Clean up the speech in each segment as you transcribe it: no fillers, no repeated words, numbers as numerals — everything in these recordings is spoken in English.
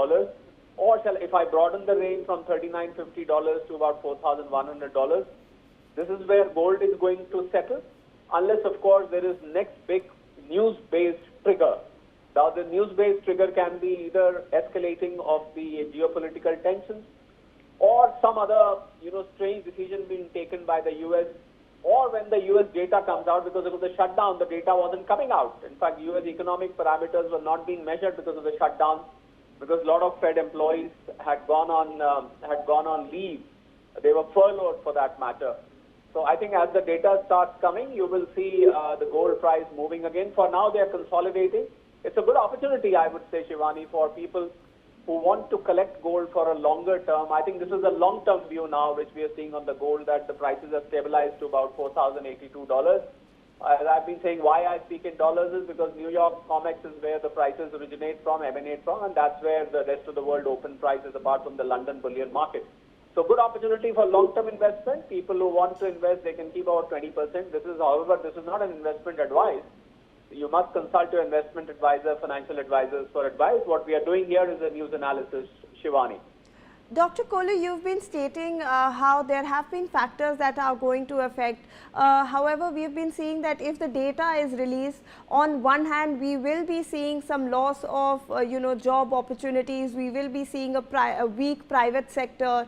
$3,950, or if I broaden the range from $3,950 to about $4,100, this is where gold is going to settle, unless, of course, there is next big news-based trigger. Now, the news-based trigger can be either escalating of the geopolitical tensions, or some other, strange decision being taken by the U.S., or when the U.S. data comes out. Because of the shutdown, the data wasn't coming out. In fact, U.S. economic parameters were not being measured because of the shutdown, because a lot of Fed employees had gone on leave. They were furloughed, for that matter. So I think as the data starts coming, you will see the gold price moving again. For now, they are consolidating. It's a good opportunity, I would say, Shivani, for people who want to collect gold for a longer term. I think this is a long-term view now, which we are seeing on the gold, that the prices have stabilized to about $4,082. As I've been saying, why I speak in dollars is because New York COMEX is where the prices originate from, emanate from, and that's where the rest of the world open prices, apart from the London bullion market. So good opportunity for long-term investment. People who want to invest, they can keep about 20%. However, this is not an investment advice. You must consult your investment advisor, financial advisors for advice. What we are doing here is a news analysis, Shivani. Dr. Kohli, you've been stating how there have been factors that are going to affect. However, we've been seeing that if the data is released, on one hand, we will be seeing some loss of, job opportunities. We will be seeing a weak private sector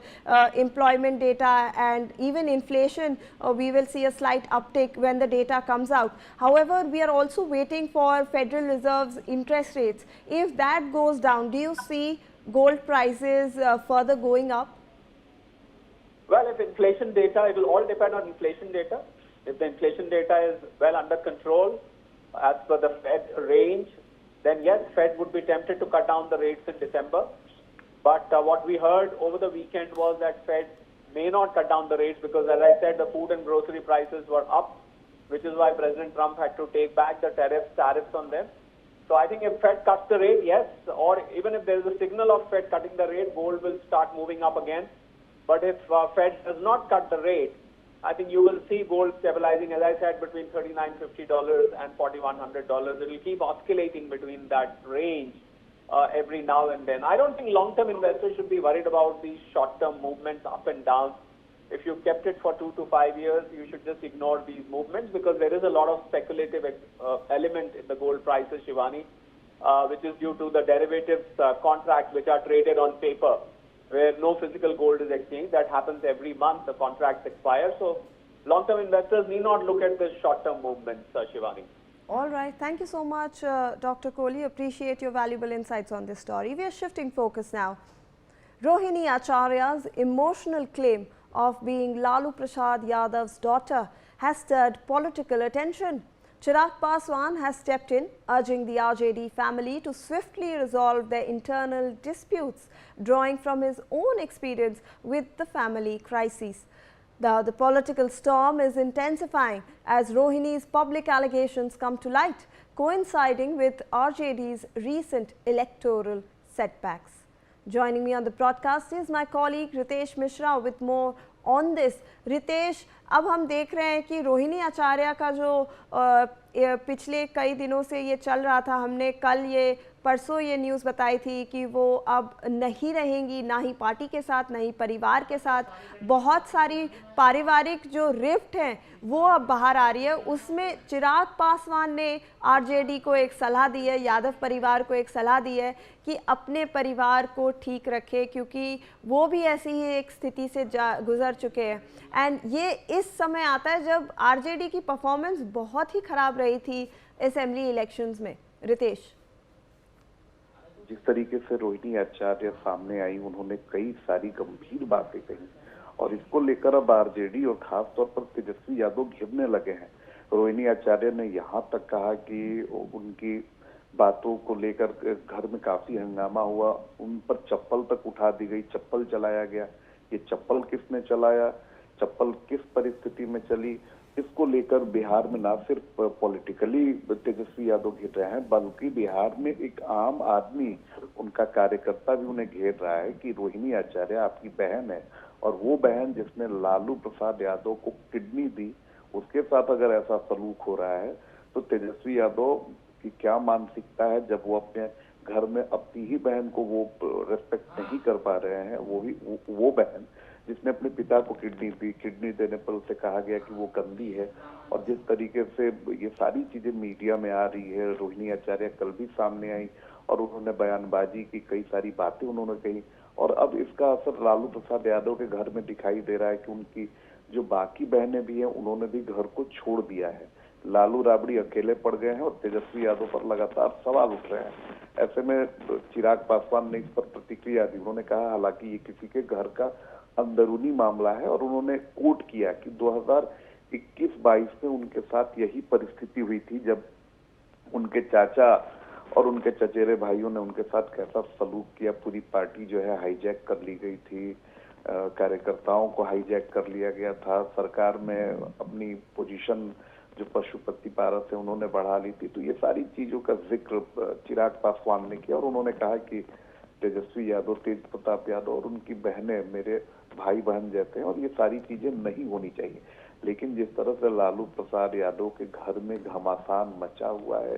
employment data, and even inflation. We will see a slight uptick when the data comes out. However, we are also waiting for Federal Reserve's interest rates. If that goes down, do you see gold prices further going up? Well, if inflation data, it will all depend on inflation data. If the inflation data is well under control, as per the Fed range, then yes, Fed would be tempted to cut down the rates in December. But what we heard over the weekend was that Fed may not cut down the rates because, as I said, the food and grocery prices were up, which is why President Trump had to take back the tariffs on them. So I think if Fed cuts the rate, yes, or even if there is a signal of Fed cutting the rate, gold will start moving up again. But if Fed does not cut the rate, I think you will see gold stabilizing, as I said, between $3,950 and $4,100. It will keep oscillating between that range every now and then. I don't think long-term investors should be worried about these short-term movements up and down. If you kept it for 2 to 5 years, you should just ignore these movements, because there is a lot of speculative element in the gold prices, Shivani, which is due to the derivatives contracts which are traded on paper, where no physical gold is exchanged. That happens every month. The contracts expire. So long-term investors need not look at the short-term movements, Shivani. All right. Thank you so much, Dr. Kohli. Appreciate your valuable insights on this story. We are shifting focus now. Rohini Acharya's emotional claim of being Lalu Prasad Yadav's daughter has stirred political attention. Chirag Paswan has stepped in, urging the RJD family to swiftly resolve their internal disputes, drawing from his own experience with the family crises. The political storm is intensifying as Rohini's public allegations come to light, coinciding with RJD's recent electoral setbacks. Joining me on the broadcast is my colleague Ritesh Mishra with more on this. Ritesh, अब हम देख रहे हैं कि रोहिणी आचार्य का जो पिछले कई दिनों से ये चल रहा था, हमने कल ये परसों ये न्यूज़ बताई थी कि वो अब नहीं रहेंगी, ना ही पार्टी के साथ, ना ही परिवार के साथ। बहुत सारी पारिवारिक जो रिफ्ट हैं वो अब बाहर आ रही है। उसमें चिराग पासवान ने आरजेडी को एक सलाह दी है, यादव परिवार को एक सलाह दी है कि अपने परिवार को ठीक रखे, क्योंकि वो भी ऐसी ही एक स्थिति से गुजर चुके हैं। एंड ये इस समय आता है जब आरजेडी की परफॉर्मेंस बहुत ही ख़राब रही थी असेंबली इलेक्शंस में। रितेश, जिस तरीके से रोहिणी आचार्य सामने आई, उन्होंने कई सारी गंभीर बातें कही और इसको लेकर अब आरजेडी और खास तौर पर तेजस्वी यादव घिरने लगे हैं। रोहिणी आचार्य ने यहाँ तक कहा कि उनकी बातों को लेकर घर में काफी हंगामा हुआ, उन पर चप्पल तक उठा दी गई, चप्पल चलाया गया। ये चप्पल किसने चलाया, चप्पल किस परिस्थिति में चली, इसको लेकर बिहार में ना सिर्फ पॉलिटिकली तेजस्वी यादव घेर रहे हैं, बल्कि बिहार में एक आम आदमी, उनका कार्यकर्ता भी उन्हें घेर रहा है कि रोहिणी आचार्य आपकी बहन है और वो बहन जिसने लालू प्रसाद यादव को किडनी दी, उसके साथ अगर ऐसा सलूक हो रहा है तो तेजस्वी यादव की क्या मानसिकता है जब वो अपने घर में अपनी ही बहन को वो रेस्पेक्ट नहीं कर पा रहे हैं। वो बहन जिसने अपने पिता को किडनी दी, किडनी देने पर उसे कहा गया कि वो गंदी है, और जिस तरीके से ये सारी चीजें मीडिया में आ रही है, रोहिणी आचार्य कल भी सामने आई और उन्होंने बयानबाजी की, कई सारी बातें उन्होंने कही, और अब इसका असर लालू प्रसाद यादव के घर में दिखाई दे रहा है कि उनकी जो बाकी बहनें भी हैं उन्होंने भी घर को छोड़ दिया है। लालू राबड़ी अकेले पड़ गए हैं और तेजस्वी यादव पर लगातार सवाल उठ रहे हैं। ऐसे में चिराग पासवान ने इस पर प्रतिक्रिया दी। उन्होंने कहा हालांकि ये किसी के घर का अंदरूनी मामला है, और उन्होंने कोट किया कि 2021-22 में उनके साथ यही परिस्थिति हुई थी, जब उनके चाचा और उनके चचेरे भाइयों ने उनके साथ कैसा सलूक किया। पूरी पार्टी जो है हाईजैक कर ली गई थी, कार्यकर्ताओं को हाईजैक कर लिया गया था, सरकार में अपनी पोजीशन जो पशुपति पारस है उन्होंने बढ़ा ली थी। तो ये सारी चीजों का जिक्र चिराग पासवान ने किया, और उन्होंने कहा कि तेजस्वी यादव, तेज प्रताप यादव और उनकी बहनें मेरे भाई बहन जैसे हैं, और ये सारी चीजें नहीं होनी चाहिए। लेकिन जिस तरह से लालू प्रसाद यादव के घर में घमासान मचा हुआ है,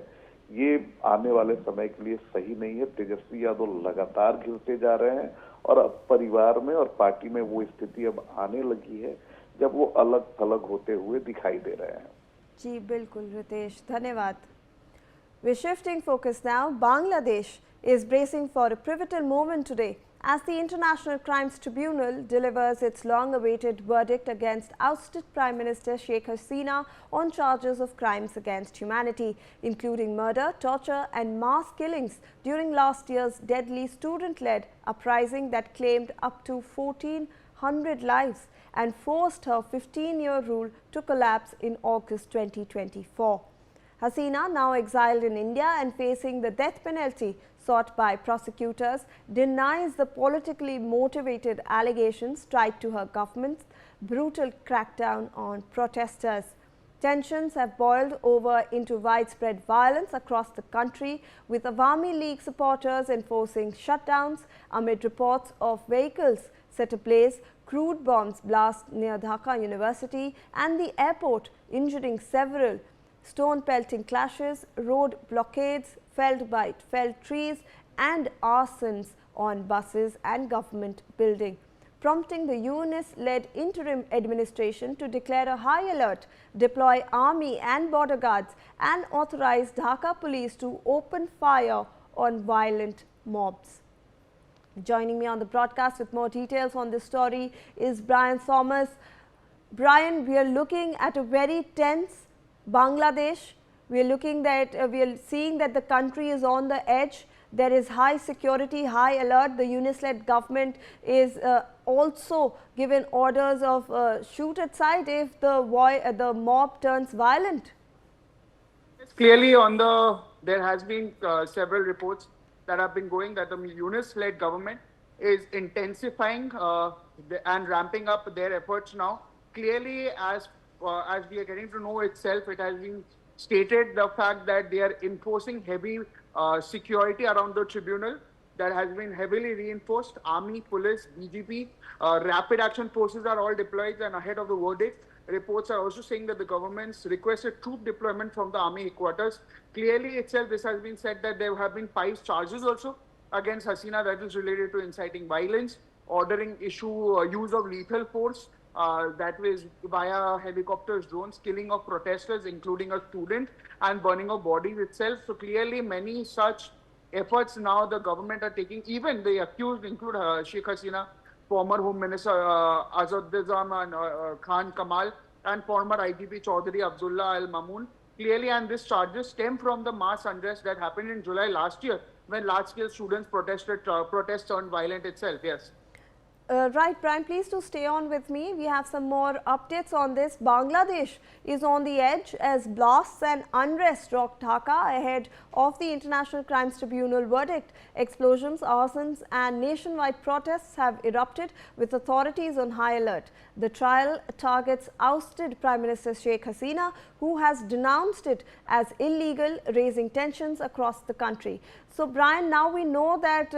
ये आने वाले समय के लिए सही नहीं है। तेजस्वी यादव लगातार घिरते जा रहे हैं, और अब परिवार में और पार्टी में वो स्थिति अब आने लगी है जब वो अलग थलग होते हुए दिखाई दे रहे हैं। जी बिल्कुल रितेश, धन्यवाद। We're shifting focus now. Bangladesh is bracing for a pivotal moment today as the International Crimes Tribunal delivers its long-awaited verdict against ousted Prime Minister Sheikh Hasina on charges of crimes against humanity, including murder, torture and mass killings during last year's deadly student-led uprising that claimed up to 1,400 lives and forced her 15-year rule to collapse in August 2024. Hasina, now exiled in India and facing the death penalty sought by prosecutors, denies the politically motivated allegations tied to her government's brutal crackdown on protesters. Tensions have boiled over into widespread violence across the country, with Awami League supporters enforcing shutdowns amid reports of vehicles set ablaze, crude bombs blast near Dhaka University and the airport, injuring several, stone pelting clashes, road blockades, felled trees and arsons on buses and government building, prompting the UNIS-led interim administration to declare a high alert, deploy army and border guards and authorize Dhaka police to open fire on violent mobs. Joining me on the broadcast with more details on this story is Brian Thomas. Brian, we are looking at a very tense Bangladesh. We are seeing that the country is on the edge. There is high security, high alert. The UNIS-led government is also given orders of shoot at sight if the mob turns violent. Clearly, there has been several reports that have been going that the UNIS-led government is intensifying and ramping up their efforts now. Clearly, as we are getting to know itself, it has been stated the fact that they are enforcing heavy security around the tribunal that has been heavily reinforced. Army, police, BJP, rapid action forces are all deployed, and ahead of the verdict, reports are also saying that the government's requested troop deployment from the army headquarters. Clearly itself, this has been said that there have been 5 charges also against Hasina that is related to inciting violence, ordering use of lethal force, that was via helicopters, drones, killing of protesters, including a student, and burning of bodies itself. So clearly many such efforts now the government are taking. Even the accused include Sheikh Hasina, former Home Minister Asaduddin Khan Kamal, and former IGP Chaudhry Abdullah Al Mamun. Clearly, and these charges stem from the mass unrest that happened in July last year, when large-scale students protests turned violent itself. Yes. Right, Brian, please do stay on with me. We have some more updates on this. Bangladesh is on the edge as blasts and unrest rock Dhaka ahead of the International Crimes Tribunal verdict. Explosions, arsons and nationwide protests have erupted, with authorities on high alert. The trial targets ousted Prime Minister Sheikh Hasina, who has denounced it as illegal, raising tensions across the country. So, Brian, now we know that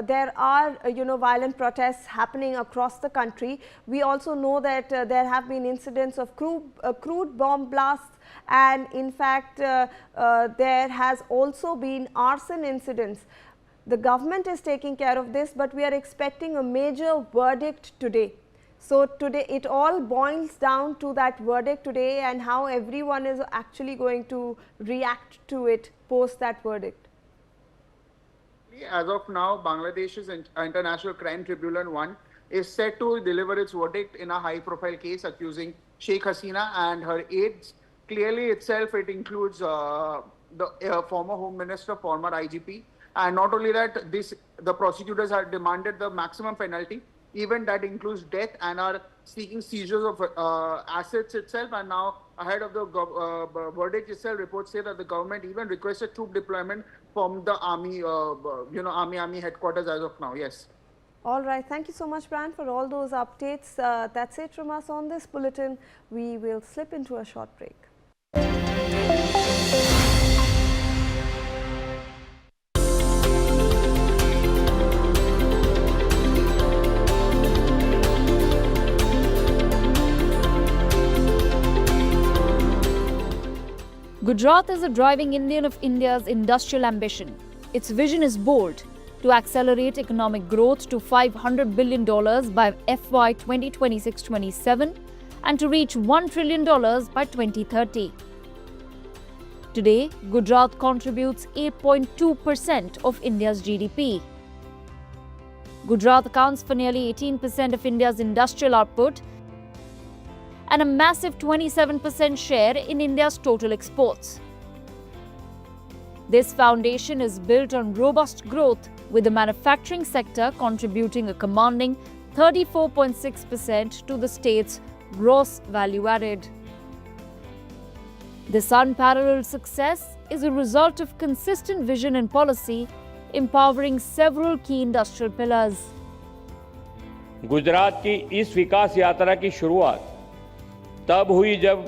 there are violent protests happening across the country. We also know that there have been incidents of crude bomb blasts, and in fact there has also been arson incidents. The government is taking care of this, but we are expecting a major verdict today. So today it all boils down to that verdict today and how everyone is actually going to react to it post that verdict. As of now, Bangladesh's International Crime Tribunal 1 is set to deliver its verdict in a high-profile case accusing Sheikh Hasina and her aides. Clearly itself, it includes the former Home Minister, former IGP. And not only that, the prosecutors have demanded the maximum penalty, even that includes death, and are seeking seizures of assets itself. And now, ahead of the verdict itself, reports say that the government even requested troop deployment from the army, army headquarters as of now. Yes. All right. Thank you so much, Brian, for all those updates. That's it from us on this bulletin. We will slip into a short break. Gujarat is a driving engine of India's industrial ambition. Its vision is bold: to accelerate economic growth to $500 billion by FY 2026-27 and to reach $1 trillion by 2030. Today, Gujarat contributes 8.2% of India's GDP. Gujarat accounts for nearly 18% of India's industrial output and a massive 27% share in India's total exports. This foundation is built on robust growth, with the manufacturing sector contributing a commanding 34.6% to the state's gross value added. This unparalleled success is a result of consistent vision and policy, empowering several key industrial pillars. Gujarat की इस विकास यात्रा की शुरुआत तब हुई जब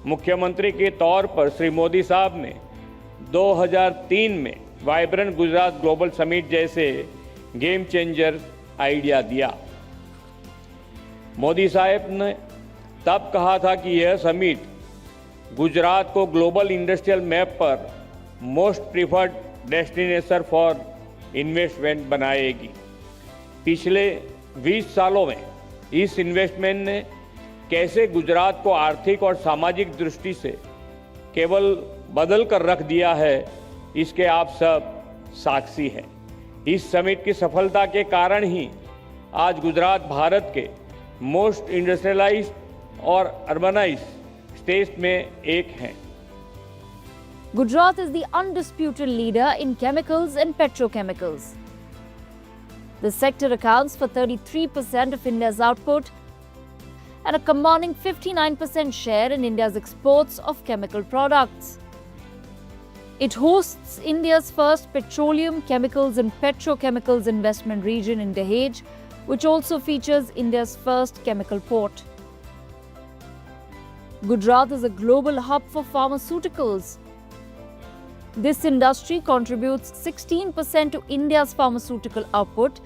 मुख्यमंत्री के तौर पर श्री मोदी साहब ने 2003 में वाइब्रेंट गुजरात ग्लोबल समिट जैसे गेम चेंजर आइडिया दिया। मोदी साहब ने तब कहा था कि यह समिट गुजरात को ग्लोबल इंडस्ट्रियल मैप पर most preferred destination for investment बनाएगी। पिछले 20 सालों में इस इन्वेस्टमेंट ने कैसे गुजरात को आर्थिक और सामाजिक दृष्टि से केवल बदल कर रख दिया है, इसके आप सब साक्षी हैं। इस समिट की सफलता के कारण ही आज गुजरात भारत के मोस्ट इंडस्ट्रियलाइज्ड और अर्बनाइज्ड स्टेट्स में एक हैं। Gujarat is the undisputed leader in chemicals and petrochemicals. The sector accounts for 33% of India's output and a commanding 59% share in India's exports of chemical products. It hosts India's first petroleum, chemicals and petrochemicals investment region in Dahej, which also features India's first chemical port. Gujarat is a global hub for pharmaceuticals. This industry contributes 16% to India's pharmaceutical output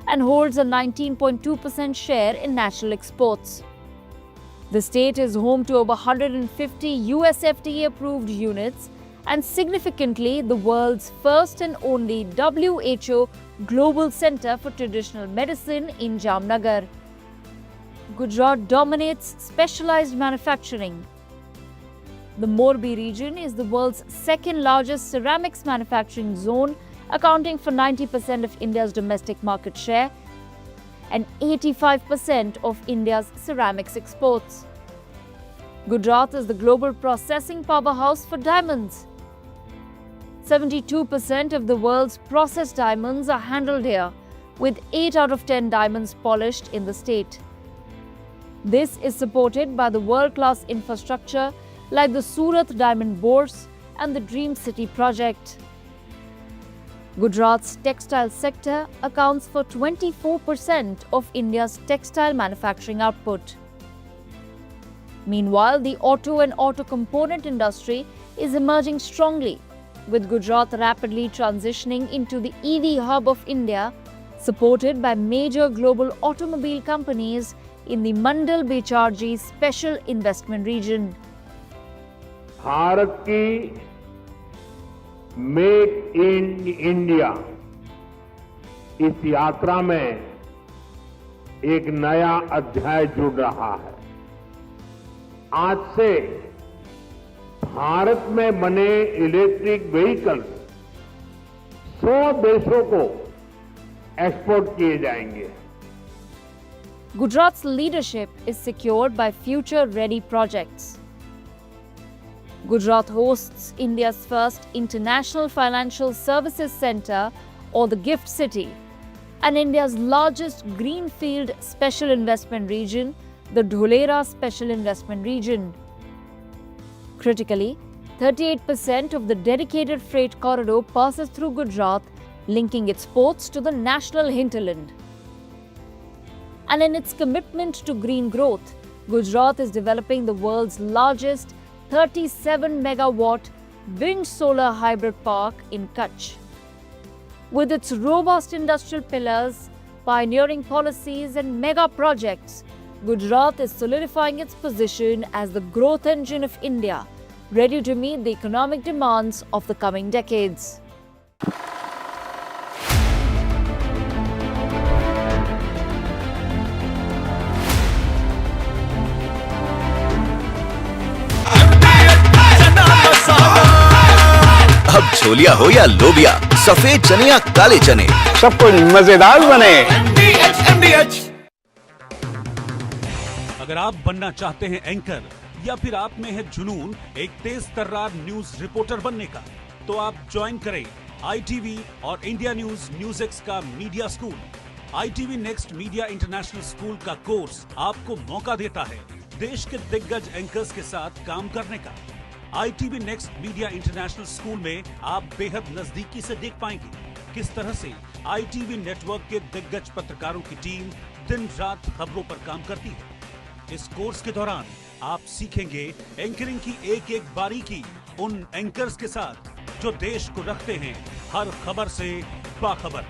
and holds a 19.2% share in national exports. The state is home to over 150 US FDA-approved units and significantly the world's first and only WHO Global Center for Traditional Medicine in Jamnagar. Gujarat dominates specialized manufacturing. The Morbi region is the world's second largest ceramics manufacturing zone, accounting for 90% of India's domestic market share and 85% of India's ceramics exports. Gujarat is the global processing powerhouse for diamonds. 72% of the world's processed diamonds are handled here, with 8 out of 10 diamonds polished in the state. This is supported by the world-class infrastructure like the Surat Diamond Bourse and the Dream City project. Gujarat's textile sector accounts for 24% of India's textile manufacturing output. Meanwhile, the auto and auto component industry is emerging strongly, with Gujarat rapidly transitioning into the EV hub of India, supported by major global automobile companies in the Mandal Becharji Special Investment Region. Bharat की make in India इस यात्रा में एक नया अध्याय जुड़ रहा है। आज से भारत में बने इलेक्ट्रिक व्हीकल 100 देशों को एक्सपोर्ट किए जाएंगे। Gujarat's leadership is secured by future-ready projects. Gujarat hosts India's first International Financial Services Centre, or the GIFT City, and India's largest greenfield special investment region, the Dholera Special Investment Region. Critically, 38% of the dedicated freight corridor passes through Gujarat, linking its ports to the national hinterland. And in its commitment to green growth, Gujarat is developing the world's largest 37 megawatt wind solar hybrid park in Kutch. With its robust industrial pillars, pioneering policies and mega projects, Gujarat is solidifying its position as the growth engine of India, ready to meet the economic demands of the coming decades. अब छोलिया हो या लोबिया, सफेद चने या काले चने, सब कुछ मजेदार बने। अगर आप बनना चाहते हैं एंकर या फिर आप में है जुनून एक तेज तर्रार न्यूज रिपोर्टर बनने का, तो आप ज्वाइन करें ITV और इंडिया NewsX का media school. ITV next media international school का कोर्स आपको मौका देता है देश के दिग्गज एंकर्स के साथ काम करने का। ITV next media international school में आप बेहद नजदीकी से देख पाएंगे किस तरह से ITV नेटवर्क के दिग्गज पत्रकारों की टीम दिन रात खबरों पर काम करती है। इस कोर्स के दौरान आप सीखेंगे एंकरिंग की एक एक बारीकी उन एंकर्स के साथ जो देश को रखते हैं हर खबर से बाखबर।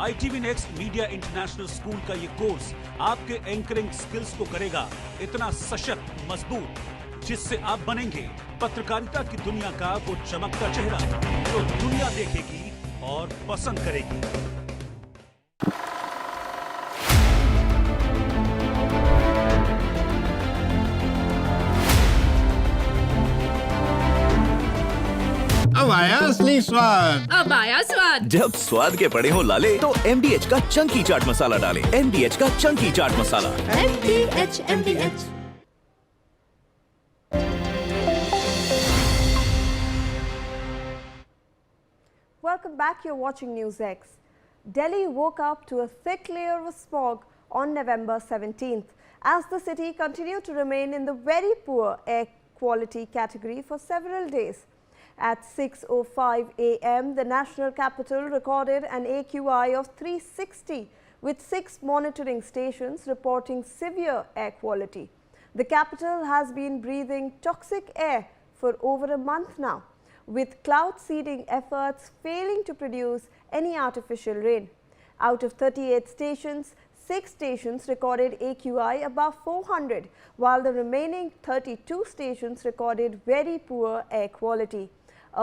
ITV next media international school का ये कोर्स आपके एंकरिंग स्किल्स को करेगा इतना सशक्त, मजबूत, जिससे आप बनेंगे पत्रकारिता की दुनिया का वो चमकता चेहरा जो दुनिया देखेगी और पसंद करेगी। अब आया असली स्वाद। अब आया स्वाद। जब स्वाद के पड़े हो लाले तो MDH का चंकी चाट मसाला डालें। MDH का Chunky chaat masala. MDH। Welcome back, you're watching NewsX. Delhi woke up to a thick layer of smog on November 17th as the city continued to remain in the very poor air quality category for several days. At 6:05 a.m., the national capital recorded an AQI of 360 with 6 monitoring stations reporting severe air quality. The capital has been breathing toxic air for over a month now, with cloud seeding efforts failing to produce any artificial rain. Out of 38 stations, 6 stations recorded AQI above 400, while the remaining 32 stations recorded very poor air quality.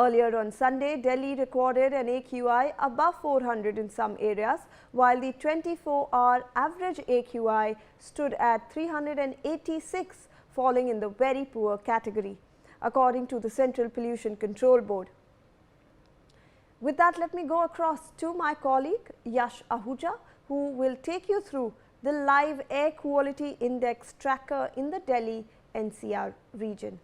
Earlier on Sunday, Delhi recorded an AQI above 400 in some areas, while the 24-hour average AQI stood at 386, falling in the very poor category, according to the Central Pollution Control Board. With that, let me go across to my colleague Yash Ahuja, who will take you through the live air quality index tracker in the Delhi NCR region.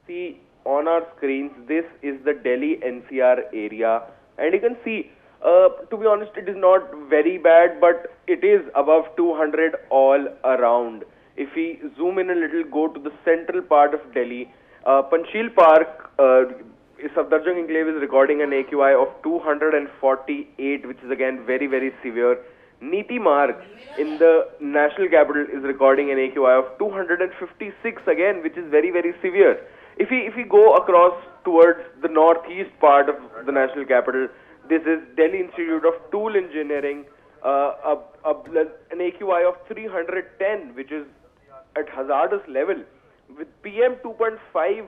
See on our screens, this is the Delhi NCR area, and you can see, to be honest, it is not very bad, but it is above 200 all around. If we zoom in a little, go to the central part of Delhi, Panchsheel Park, Safdarjung Enclave is recording an AQI of 248, which is again very, very severe. Niti Marg in the national capital is recording an AQI of 256 again, which is very, very severe. If we go across towards the northeast part of the national capital, this is Delhi Institute of Tool Engineering, an AQI of 310, which is at hazardous level, with PM 2.5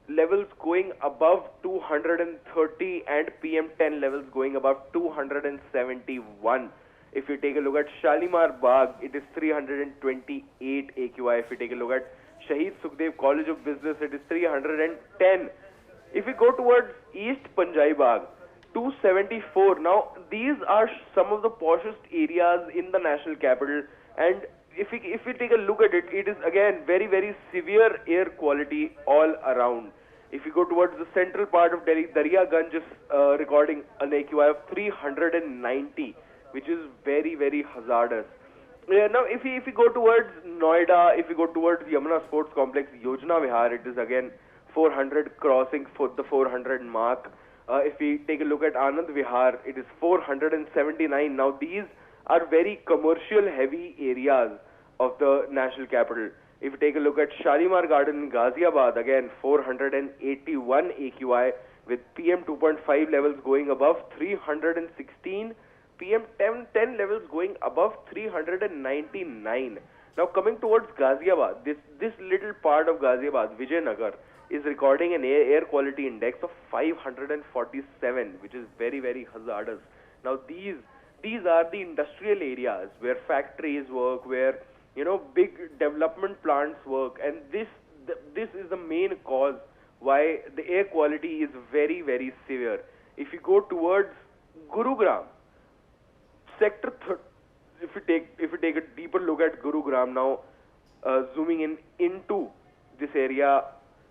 levels going above 230 and PM 10 levels going above 271. If you take a look at Shalimar Bagh, it is 328 AQI. If you take a look at Shahid Sukhdev College of Business, it is 310. If we go towards East Panjai Bagh, 274. Now, these are some of the poshest areas in the national capital, and if we take a look at it, it is again very, very severe air quality all around. If you go towards the central part of Delhi, Daryaganj is recording an AQI of 390, which is very, very hazardous. Now, if we go towards Noida, if we go towards Yamuna Sports Complex, Yojana Vihar, it is again 400, crossing for the 400 mark. If we take a look at Anand Vihar, it is 479. Now, these are very commercial heavy areas of the national capital. If you take a look at Shalimar Garden in Ghaziabad, again 481 AQI with PM 2.5 levels going above 316, PM 10 levels going above 399. Now, coming towards Ghaziabad, this little part of Ghaziabad, Vijaynagar, is recording an air quality index of 547, which is very, very hazardous. Now, these are the industrial areas where factories work, where big development plants work, and this is the main cause why the air quality is very, very severe. If you go towards Gurugram, sector if you take a deeper look at Gurugram now, zooming into this area,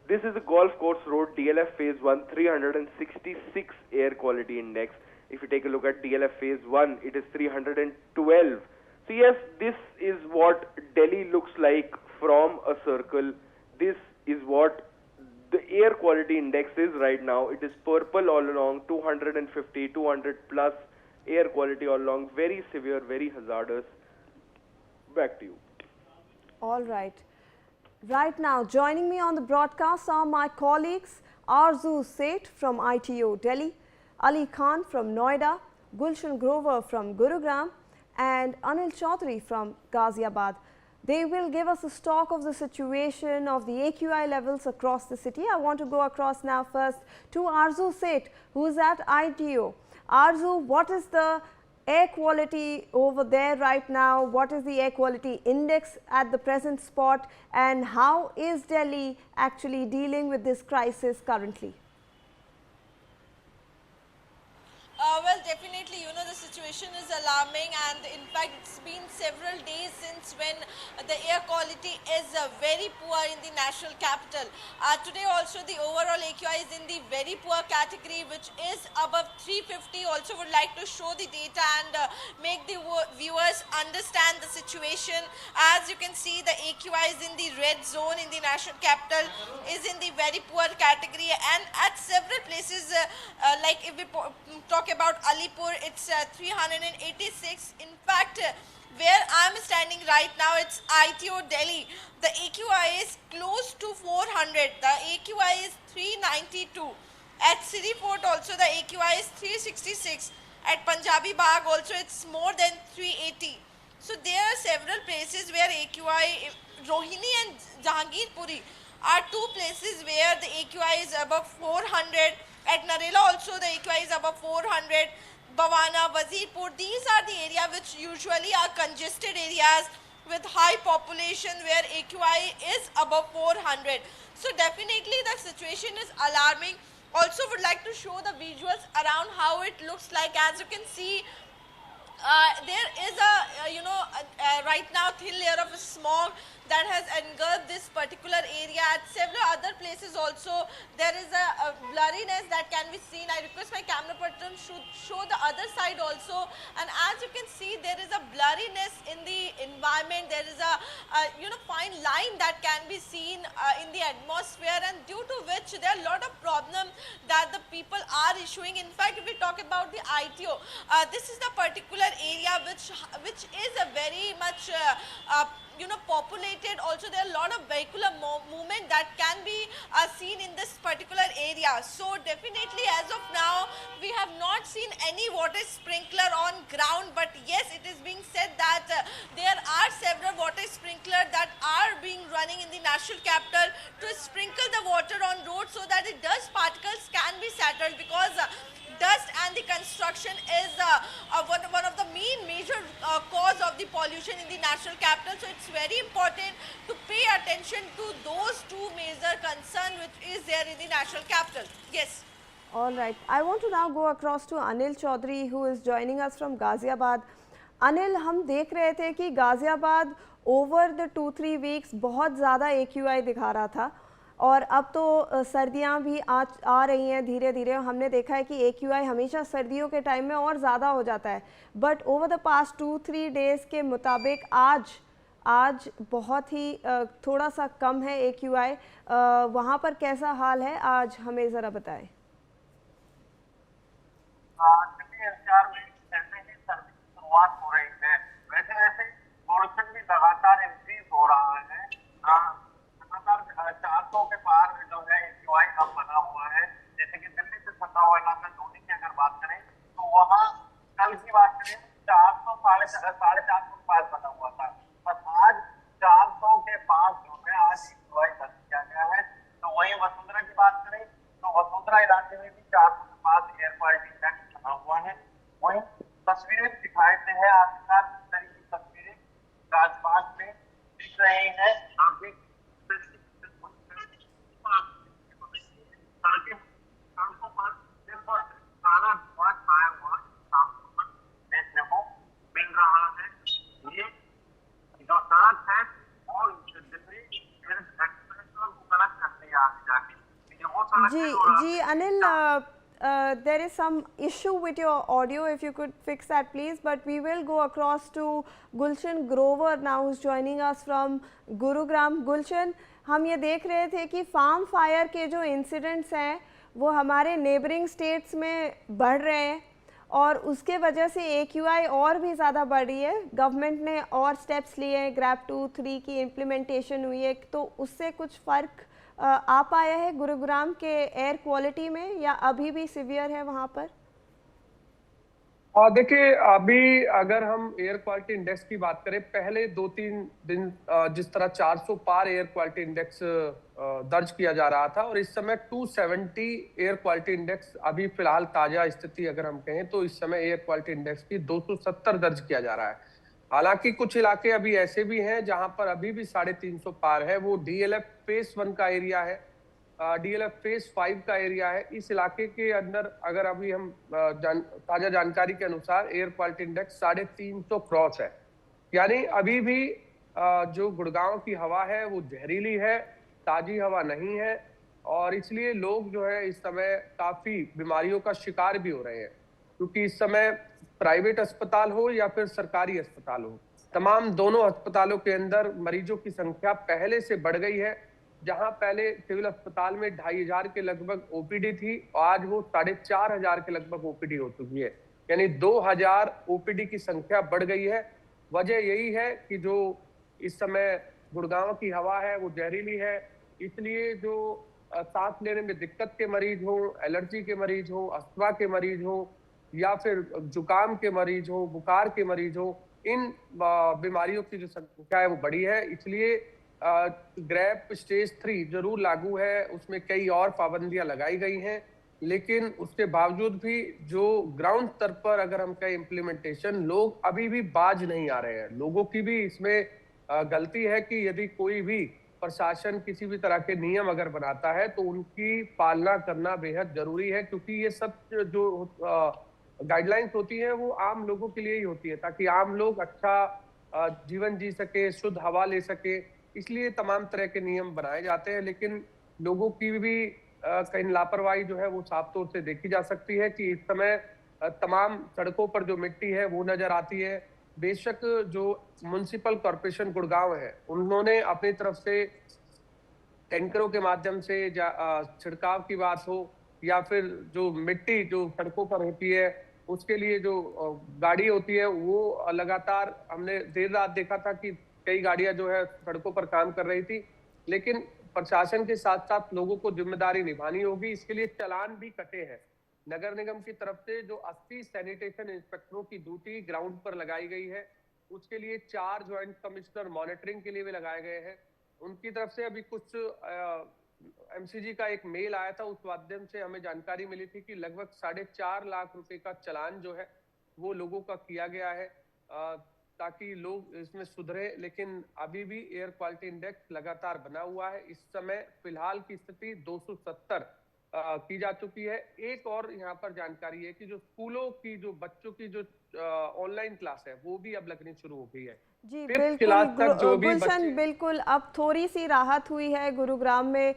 this is the Golf Course Road DLF Phase 1, 366 air quality index. If you take a look at DLF Phase 1, it is 312. So yes, this is what Delhi looks like from a circle. This is what the air quality index is right now. It is purple all along, 250, 200 plus air quality all along. Very severe, very hazardous. Back to you. All right. Right now, joining me on the broadcast are my colleagues Arzu Seth from ITO Delhi, Ali Khan from Noida, Gulshan Grover from Gurugram, and Anil Chaudhary from Ghaziabad. They will give us a stock of the situation of the AQI levels across the city. I want to go across now first to Arzu Seth, who is at ITO. Arzu, what is the air quality over there right now? What is the air quality index at the present spot, and how is Delhi actually dealing with this crisis currently? Well, definitely, the situation is alarming, and in fact, it's been several days since when the air quality is very poor in the national capital. Today also, the overall AQI is in the very poor category, which is above 350. Also would like to show the data and make the viewers understand the situation. As you can see, the AQI is in the red zone in the national capital, is in the very poor category, and at several places, like if we talk about Alipur, it's 386. In fact, where I'm standing right now, it's ITO Delhi. The AQI is close to 400. The AQI is 392. At Siri Fort also, the AQI is 366. At Punjabi Bagh also, it's more than 380. So there are several places where AQI, Rohini and Jahangirpuri are two places where the AQI is above 400. At Narela also the AQI is above 400. Bhavana, Wazirpur, these are the areas which usually are congested areas with high population where AQI is above 400. So definitely the situation is alarming. Also would like to show the visuals around how it looks like. As you can see, there is right now thin layer of smog that has engulfed this particular area. At several other places also there is a blurriness that can be seen. I request my camera person should show the other side also. And as you can see, there is a blurriness in the environment. There is a fine line that can be seen in the atmosphere, and due to which there are a lot of problems that the people are issuing. In fact, if we talk about the ITO, this is the particular area which is a very much populated. Also, there are a lot of vehicular movement that can be seen in this particular area. So definitely as of now we have not seen any water sprinkler on ground, but yes, it is being said that there are several water sprinklers that are being running in the national capital to sprinkle the water on roads so that the dust particles can be settled, because dust and the construction is one of the major cause of the pollution in the national capital. So it's very important to pay attention to those two major concerns which is there in the national capital. Yes. All right. I want to now go across to Anil Chaudhary, who is joining us from Ghaziabad. Anil, हम देख रहे थे कि Ghaziabad over the 2-3 weeks बहुत ज़्यादा AQI दिखा रहा था, और अब तो सर्दियां भी आ रही हैं धीरे धीरे. हमने देखा है कि AQI हमेशा सर्दियों के टाइम में और ज़्यादा हो जाता है, but over the past 2-3 days के मुताबिक आज बहुत ही थोड़ा सा कम है AQI. वहाँ पर कैसा हाल है आज, हमें ज़रा बताएं. शुरुआत हो रही है, वैसे पोर्शन भी लगातार इंक्रीज हो रहा है. 400 के पार जो है AQI कम बना हुआ है. जैसे कि दिल्ली से सटा हुआ इलाका धोनी की अगर बात करें तो वहाँ कल की बात करें 400-450 के पास बना हुआ था, पर आज 400 के पास जो है आज AQI बंद किया गया है. तो वहीं वसुंधरा की बात करें तो वसुंधरा इलाके में भी 400 के पास एयर क्वालिटी इंडेक्स बना हुआ है. वहीं तस्वीरें दिखाते हैं आखिरकार किस तरह की तस्वीरें राजपाट में दिख रही हैं. आप देख सड़कों पर सिर्फ काला धुआं छाया हुआ देखने को मिल रहा है. ये जो सड़क है और दिल्ली को कनेक्ट करते हैं आगे जाके, ये वो सड़क जी Anil, there is some issue with your audio. If you could fix that, please. But we will go across to Gulshan Grover now, who's joining us from Gurugram. Gulshan, हम ये देख रहे थे कि फार्म फायर के जो इंसिडेंट्स हैं वो हमारे नेबरिंग स्टेट्स में बढ़ रहे हैं, और उसके वजह से AQI और भी ज़्यादा बढ़ रही है. गवर्नमेंट ने और स्टेप्स लिए हैं, ग्रैप 2-3 की इम्प्लीमेंटेशन हुई है, तो उससे कुछ फ़र्क आ पाया है गुरुग्राम के एयर क्वालिटी में, या अभी भी सीवियर है वहाँ पर? देखिए, अभी अगर हम एयर क्वालिटी इंडेक्स की बात करें, पहले 2-3 दिन जिस तरह 400 पार एयर क्वालिटी इंडेक्स दर्ज किया जा रहा था, और इस समय 270 एयर क्वालिटी इंडेक्स, अभी फिलहाल ताजा स्थिति अगर हम कहें तो इस समय एयर क्वालिटी इंडेक्स की 270 दर्ज किया जा रहा है. हालांकि कुछ इलाके अभी ऐसे भी हैं जहां पर अभी भी 350 पार है. वो DLF फेज 1 का एरिया है, DLF फेज 5 का एरिया है. इस इलाके के अंदर अगर अभी हम ताजा जानकारी के अनुसार एयर क्वालिटी इंडेक्स 350 क्रॉस है. यानी अभी भी जो गुड़गांव की हवा है वो जहरीली है, ताजी हवा नहीं है, और इसलिए लोग जो है इस समय काफी बीमारियों का शिकार भी हो रहे हैं. क्योंकि इस समय प्राइवेट अस्पताल हो या फिर सरकारी अस्पताल हो, तमाम दोनों अस्पतालों के अंदर मरीजों की संख्या पहले से बढ़ गई है. जहां पहले सिविल अस्पताल में 2500 के लगभग OPD थी, आज वो 4500 के लगभग OPD हो चुकी है. यानी 2000 OPD की संख्या बढ़ गई है. वजह यही है कि जो इस समय गुड़गांव की हवा है वो जहरीली है. इसलिए जो सांस लेने में दिक्कत के मरीज हो, एलर्जी के मरीज हो, अस्थमा के मरीज हो, या फिर जुकाम के मरीज हो, बुखार के मरीज हो, इन बीमारियों की जो संख्या है वो बढ़ी है. इसलिए ग्रैप स्टेज 3 जरूर लागू है, उसमें कई और पाबंदियां लगाई गई हैं, लेकिन उसके बावजूद भी जो ग्राउंड स्तर पर अगर हम कहें इम्प्लीमेंटेशन, लोग अभी भी बाज नहीं आ रहे हैं. लोगों की भी इसमें गलती है कि यदि कोई भी प्रशासन किसी भी तरह के नियम अगर बनाता है तो उनकी पालना करना बेहद जरूरी है. क्योंकि ये सब जो गाइडलाइंस होती है वो आम लोगों के लिए ही होती है, ताकि आम लोग अच्छा जीवन जी सके, शुद्ध हवा ले सके. इसलिए तमाम तरह के नियम बनाए जाते हैं, लेकिन लोगों की भी कहीं लापरवाही जो है वो साफ तौर से देखी जा सकती है कि इस समय तमाम सड़कों पर जो मिट्टी है वो नजर आती है। बेशक जो म्युनिसिपल कॉर्पोरेशन गुड़गांव है, उन्होंने अपनी तरफ से टैंकरों के माध्यम से छिड़काव की बात हो या फिर जो मिट्टी जो सड़कों पर होती है उसके लिए जो गाड़ी होती है, वो लगातार हमने देर रात देखा था कि कई गाड़ियां जो है सड़कों पर काम कर रही थी। लेकिन प्रशासन के साथ साथ लोगों को जिम्मेदारी निभानी होगी। इसके लिए चालान भी कटे हैं। नगर निगम की तरफ से जो 80 सैनिटेशन इंस्पेक्टरों की ड्यूटी ग्राउंड पर लगाई गई है, उसके लिए 4 ज्वाइंट कमिश्नर मॉनिटरिंग के लिए भी लगाए गए हैं। उनकी तरफ से अभी कुछ एमसीजी का एक मेल आया था, उस माध्यम से हमें जानकारी मिली थी कि लगभग 4.5 लाख रुपए का चालान जो है वो लोगों का किया गया है ताकि लोग इसमें सुधरे। लेकिन अभी भी एयर क्वालिटी इंडेक्स लगातार बना हुआ है। इस समय फिलहाल की स्थिति 270 की जा चुकी है। एक और यहाँ पर जानकारी है कि जो स्कूलों की जो बच्चों की जो ऑनलाइन क्लास है वो भी अब लगनी शुरू हो गई है। जी बिल्कुल गुलशन, बिल्कुल अब थोड़ी सी राहत हुई है गुरुग्राम में।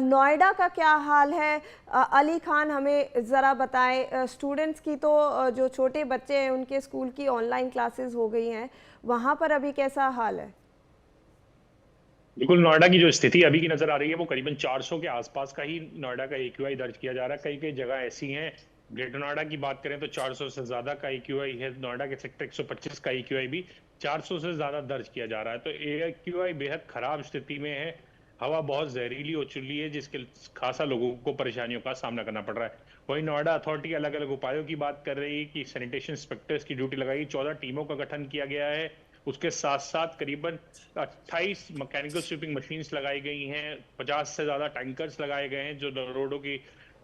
नोएडा का क्या हाल है? अली खान हमें ज़रा बताएं। स्टूडेंट्स की तो जो छोटे बच्चे हैं उनके स्कूल की ऑनलाइन क्लासेस हो गई हैं, वहाँ पर अभी कैसा हाल है? बिल्कुल, नोएडा की जो स्थिति अभी की नजर आ रही है वो करीबन 400 के आसपास का ही नोएडा का AQI दर्ज किया जा रहा है। कई कई जगह ऐसी हैं, ग्रेटर नोएडा की बात करें तो 400 से ज्यादा का AQI है। नोएडा के सेक्टर 125 का AQI भी 400 से ज्यादा दर्ज किया जा रहा है। तो AQI बेहद खराब स्थिति में है। हवा बहुत जहरीली हो चुकी है, जिसके खासा लोगों को परेशानियों का सामना करना पड़ रहा है। वहीं नोएडा अथॉरिटी अलग अलग उपायों की बात कर रही है कि सैनिटेशन इंस्पेक्टर्स की ड्यूटी लगाई, 14 टीमों का गठन किया गया है। उसके साथ साथ करीबन 28 मैकेनिकल स्वीपिंग मशीन्स लगाई गई हैं, 50 से ज्यादा टैंकर्स लगाए गए हैं जो रोडों की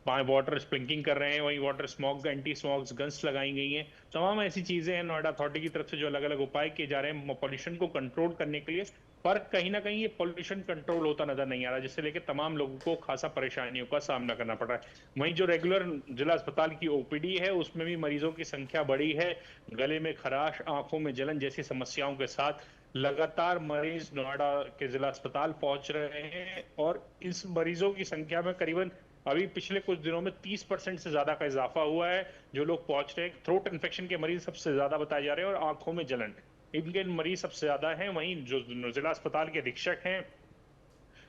वाटर स्प्रिंकलिंग कर रहे हैं। वहीं water smog anti smog guns लगाई गई हैं। तमाम ऐसी चीजें हैं नोएडा अथॉरिटी की तरफ से जो अलग अलग उपाय किए जा रहे हैं पॉल्यूशन को कंट्रोल करने के लिए। पर कहीं ना कहीं ये पॉल्यूशन कंट्रोल होता नजर नहीं आ रहा, जिससे लेकर तमाम लोगों को खासा परेशानियों का सामना करना पड़ रहा है। वहीं जो रेगुलर जिला अस्पताल की OPD है उसमें भी मरीजों की संख्या बढ़ी है। गले में खराश, आंखों में जलन जैसी समस्याओं के साथ लगातार मरीज नोएडा के जिला अस्पताल पहुंच रहे हैं और इस मरीजों की संख्या में करीबन अभी पिछले कुछ दिनों में 30% से ज्यादा का इजाफा हुआ है। जो लोग पहुंच रहे हैं, थ्रोट इन्फेक्शन के मरीज सबसे ज्यादा बताए जा रहे हैं और आंखों में जलन, इनके मरीज सबसे ज्यादा हैं। वहीं जो जिला अस्पताल के अधीक्षक हैं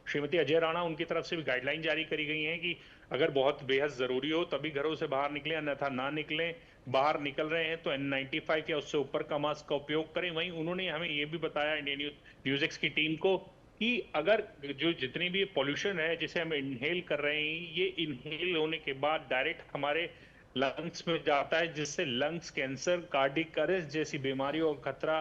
श्रीमती अजय राणा, उनकी तरफ से भी गाइडलाइन जारी करी गई हैं कि अगर बहुत बेहद जरूरी हो तभी घरों से बाहर निकलें, अन्यथा ना निकलें। बाहर निकल रहे हैं तो N95 या उससे ऊपर का मास्क का उपयोग करें। वहीं उन्होंने हमें ये भी बताया इंडियन न्यूज़ की टीम को कि अगर जो जितनी भी पॉल्यूशन है जिसे हम इनहेल कर रहे हैं, ये इनहेल होने के बाद डायरेक्ट हमारे लंग्स में जाता है, जिससे लंग्स कैंसर, कार्डियक अरेस्ट जैसी बीमारियों का खतरा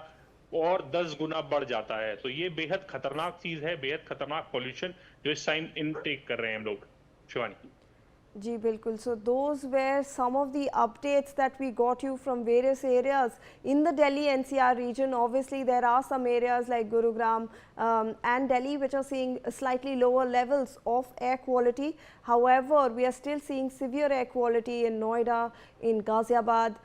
और 10 गुना बढ़ जाता है। तो ये बेहद खतरनाक चीज है, बेहद खतरनाक पॉल्यूशन जो इस टाइम इनटेक कर रहे हैं हम लोग। शिवानी जी बिल्कुल। So those were some of the updates that we got you from various areas in the Delhi NCR region. Obviously there are some areas like Gurugram and Delhi which are seeing slightly lower levels of air quality. However, we are still seeing severe air quality in Noida, in Ghaziabad.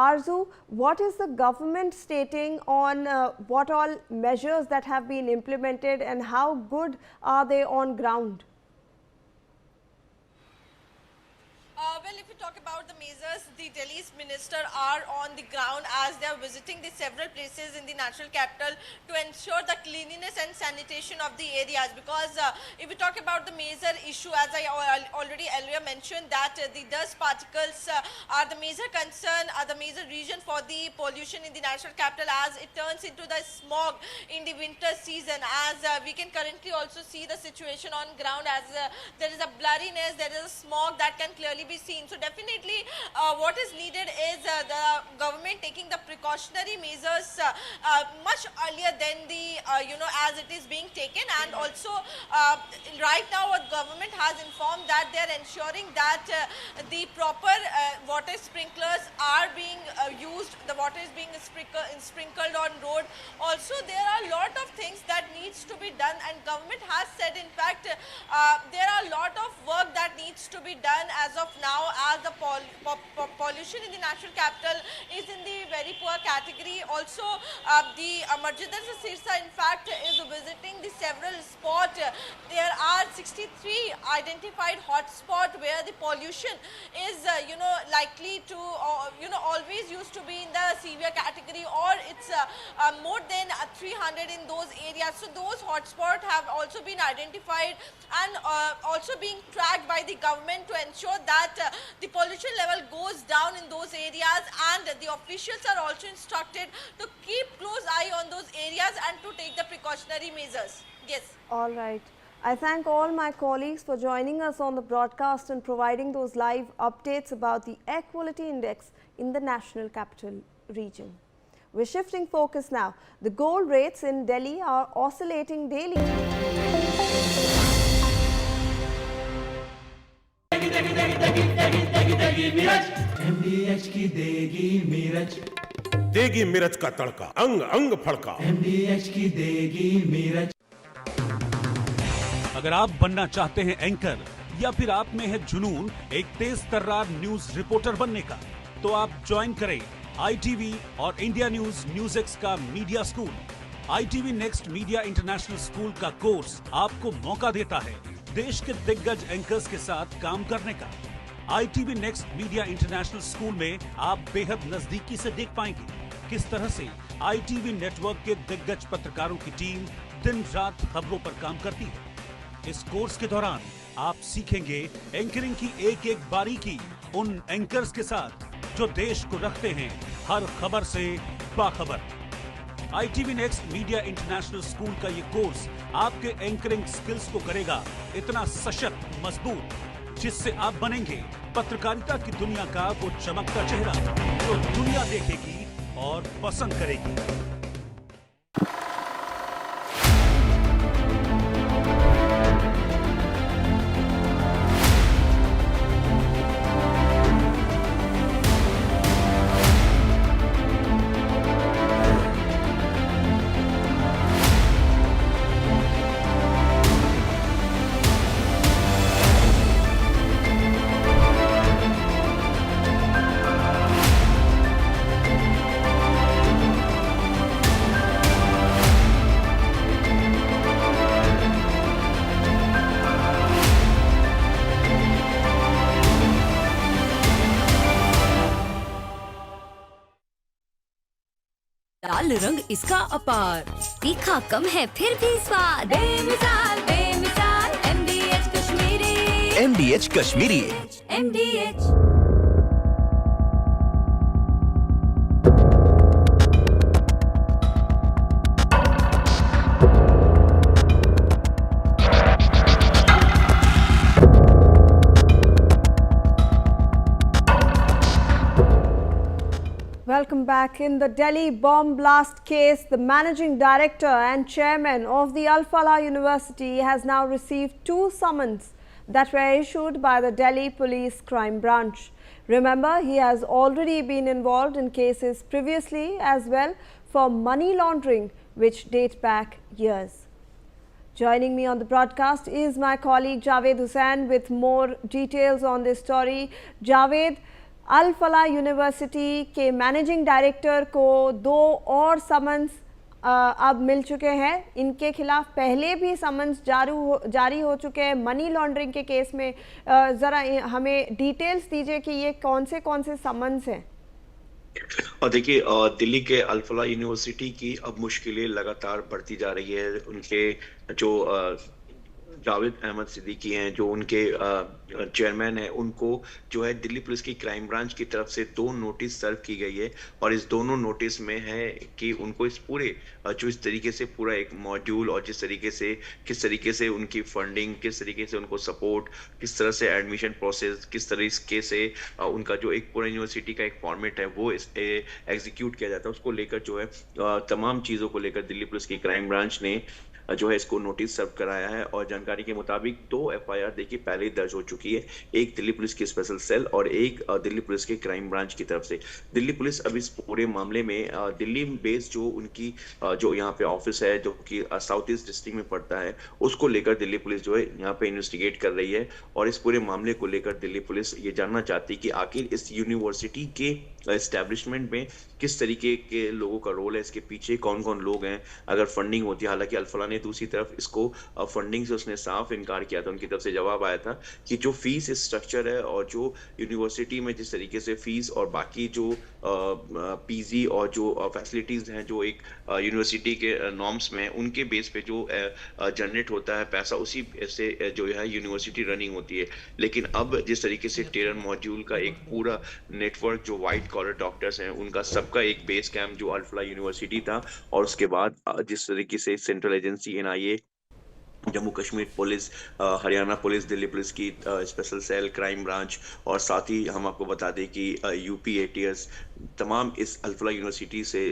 Arzu, what is the government stating on what all measures that have been implemented and how good are they on ground? Well, if you talk about the measures, the Delhi's minister are on the ground as they are visiting the several places in the national capital to ensure the cleanliness and sanitation of the areas. Because if you talk about the major issue, as I already earlier mentioned, that the dust particles are the major concern, are the major reason for the pollution in the national capital as it turns into the smog in the winter season. As we can currently also see the situation on ground, as there is a blurriness, there is a smog that can clearly be seen. So definitely what is needed is the government taking the precautionary measures much earlier than the as it is being taken. And also right now what government has informed that they are ensuring that the proper water sprinklers are being used, the water is being sprinkled on road. Also there are a lot of things that needs to be done, and government has said in fact there are a lot of work that needs to be done as of now, as the pollution in the national capital is in the very poor category. Also the Manjhi Sirsa in fact is visiting the several spots. There are 63 identified hotspots where the pollution is likely to, always used to be in the severe category, or it's more than 300 in those areas. So those hotspots have also been identified and also being tracked by the government to ensure that the pollution level goes down in those areas, and the officials are also instructed to keep close eye on those areas and to take the precautionary measures. Yes. All right. I thank all my colleagues for joining us on the broadcast and providing those live updates about the air quality index in the National Capital Region. We're shifting focus now. The gold rates in Delhi are oscillating daily. MDH की देगी मिर्च का तड़का, अंग अंग फड़का। MDH की देगी मिर्च। अगर आप बनना चाहते हैं एंकर या फिर आप में है जुनून एक तेज तर्रार न्यूज रिपोर्टर बनने का, तो आप ज्वाइन करें ITV और इंडिया NewsX का media school. ITV next media international school का कोर्स आपको मौका देता है देश के दिग्गज एंकर्स के साथ काम करने का। ITV next media international school में आप बेहद नजदीकी से देख पाएंगे किस तरह से ITV नेटवर्क के दिग्गज पत्रकारों की टीम दिन रात खबरों पर काम करती है। इस कोर्स के दौरान आप सीखेंगे एंकरिंग की एक एक बारीकी उन एंकर्स के साथ जो देश को रखते हैं हर खबर से बाखबर। ITV next media international school का ये कोर्स आपके एंकरिंग स्किल्स को करेगा इतना सशक्त मजबूत, जिससे आप बनेंगे पत्रकारिता की दुनिया का वो चमकता चेहरा जो दुनिया देखेगी और पसंद करेगी। लाल रंग इसका अपार, तीखा कम है फिर भी स्वाद, बेमिसाल बेमिसाल MDH Kashmiri. MDH Kashmiri. MDH। Welcome back. In the Delhi bomb blast case, the managing director and chairman of the Al Falah University has now received 2 summons that were issued by the Delhi Police Crime Branch. Remember, he has already been involved in cases previously as well for money laundering, which date back years. Joining me on the broadcast is my colleague Javed Hussain with more details on this story. Javed, Al Falah university के managing director को 2 और summons अब मिल चुके हैं। इनके खिलाफ पहले भी समन्स जारी हो चुके हैं मनी लॉन्ड्रिंग के केस में। ज़रा हमें डिटेल्स दीजिए कि ये कौन से समन्स हैं। और देखिए, दिल्ली के अल फलाह यूनिवर्सिटी की अब मुश्किलें लगातार बढ़ती जा रही है। उनके जो जावेद अहमद सिद्दीकी हैं, जो उनके चेयरमैन हैं, उनको जो है दिल्ली पुलिस की क्राइम ब्रांच की तरफ से 2 नोटिस सर्व की गई है। और इस दोनों नोटिस में है कि उनको इस पूरे जो इस तरीके से पूरा एक मॉड्यूल और किस तरीके से उनकी फंडिंग, किस तरीके से उनको सपोर्ट, किस तरह से एडमिशन प्रोसेस, किस तरीके से उनका जो एक पूरा यूनिवर्सिटी का एक फॉर्मेट है वो एग्जीक्यूट किया जाता है, उसको लेकर जो है तमाम चीज़ों को लेकर दिल्ली पुलिस की क्राइम ब्रांच ने जो है इसको नोटिस सर्व कराया है। और जानकारी के मुताबिक 2 FIR देखिए पहले ही दर्ज हो चुकी है, एक दिल्ली पुलिस की स्पेशल सेल और एक दिल्ली पुलिस के क्राइम ब्रांच की तरफ से। दिल्ली पुलिस अब इस पूरे मामले में दिल्ली बेस्ड जो उनकी जो यहाँ पे ऑफिस है जो कि साउथ ईस्ट डिस्ट्रिक्ट में पड़ता है, उसको लेकर दिल्ली पुलिस जो है यहाँ पे इन्वेस्टिगेट कर रही है। और इस पूरे मामले को लेकर दिल्ली पुलिस ये जानना चाहती है कि आखिर इस यूनिवर्सिटी के एस्टेब्लिशमेंट में किस तरीके के लोगों का रोल है, इसके पीछे कौन कौन लोग हैं, अगर फंडिंग होती है। हालांकि अल फलाह ने वहीं दूसरी तरफ इसको फंडिंग से उसने साफ इनकार किया था। उनकी तरफ से जवाब आया था कि जो फीस स्ट्रक्चर है और जो यूनिवर्सिटी में जिस तरीके से फीस और बाकी जो पीजी और जो फैसिलिटीज हैं जो एक यूनिवर्सिटी के नॉर्म्स में उनके बेस पे जो जनरेट होता है पैसा, उसी से जो है यूनिवर्सिटी रनिंग होती है। लेकिन अब जिस तरीके से टेरर मॉड्यूल का एक पूरा नेटवर्क जो व्हाइट कॉलर डॉक्टर्स हैं उनका सबका एक बेस कैंप जो अल्फला यूनिवर्सिटी था, और उसके बाद जिस तरीके से central agency NIA, Jammu Kashmir police, Haryana police, Delhi police की स्पेशल सेल, क्राइम ब्रांच, और साथ ही हम आपको बता दें कि यूपी एटीएस तमाम इस अल्फला यूनिवर्सिटी से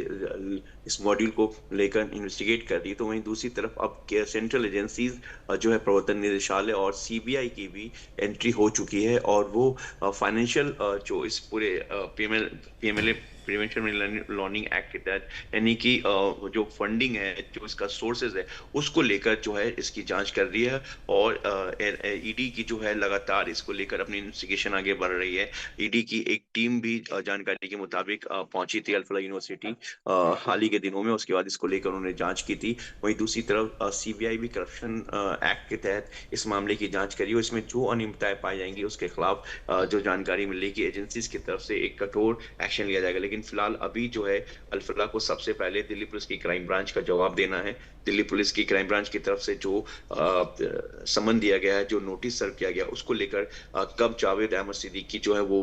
इस मॉड्यूल को लेकर इन्वेस्टिगेट कर रही। तो वहीं दूसरी तरफ अब सेंट्रल एजेंसीज जो है प्रवर्तन निदेशालय और सीबीआई की भी एंट्री हो चुकी है, और वो फाइनेंशियल जो इस पूरे पीएमएलए प्रिवेंशन लॉन्ड्रिंग एक्ट के तहत यानी कि जो फंडिंग है, जो इसका सोर्सेज है, उसको लेकर जो है इसकी जांच कर रही है। और ईडी की जो है लगातार इसको लेकर अपनी इन्वेस्टिगेशन आगे बढ़ रही है। ईडी की एक टीम भी जानकारी के मुताबिक पहुंची थी अल्फला यूनिवर्सिटी हाल ही के दिनों में, उसके बाद इसको लेकर उन्होंने जांच की थी। वहीं दूसरी तरफ सीबीआई भी करप्शन एक्ट के तहत इस मामले की जांच करी और इसमें जो अनियमितताएं पाई जाएंगी उसके खिलाफ जो जानकारी मिलेगी एजेंसीज की तरफ से एक कठोर एक्शन लिया जाएगा। लेकिन फिलहाल अभी जो है अल्फला को सबसे पहले दिल्ली पुलिस की क्राइम ब्रांच का जवाब देना है। दिल्ली पुलिस की क्राइम ब्रांच की तरफ से जो समन दिया गया है, जो नोटिस सर्व किया गया, उसको लेकर कब जावेद अहमद सिद्दीकी जो है वो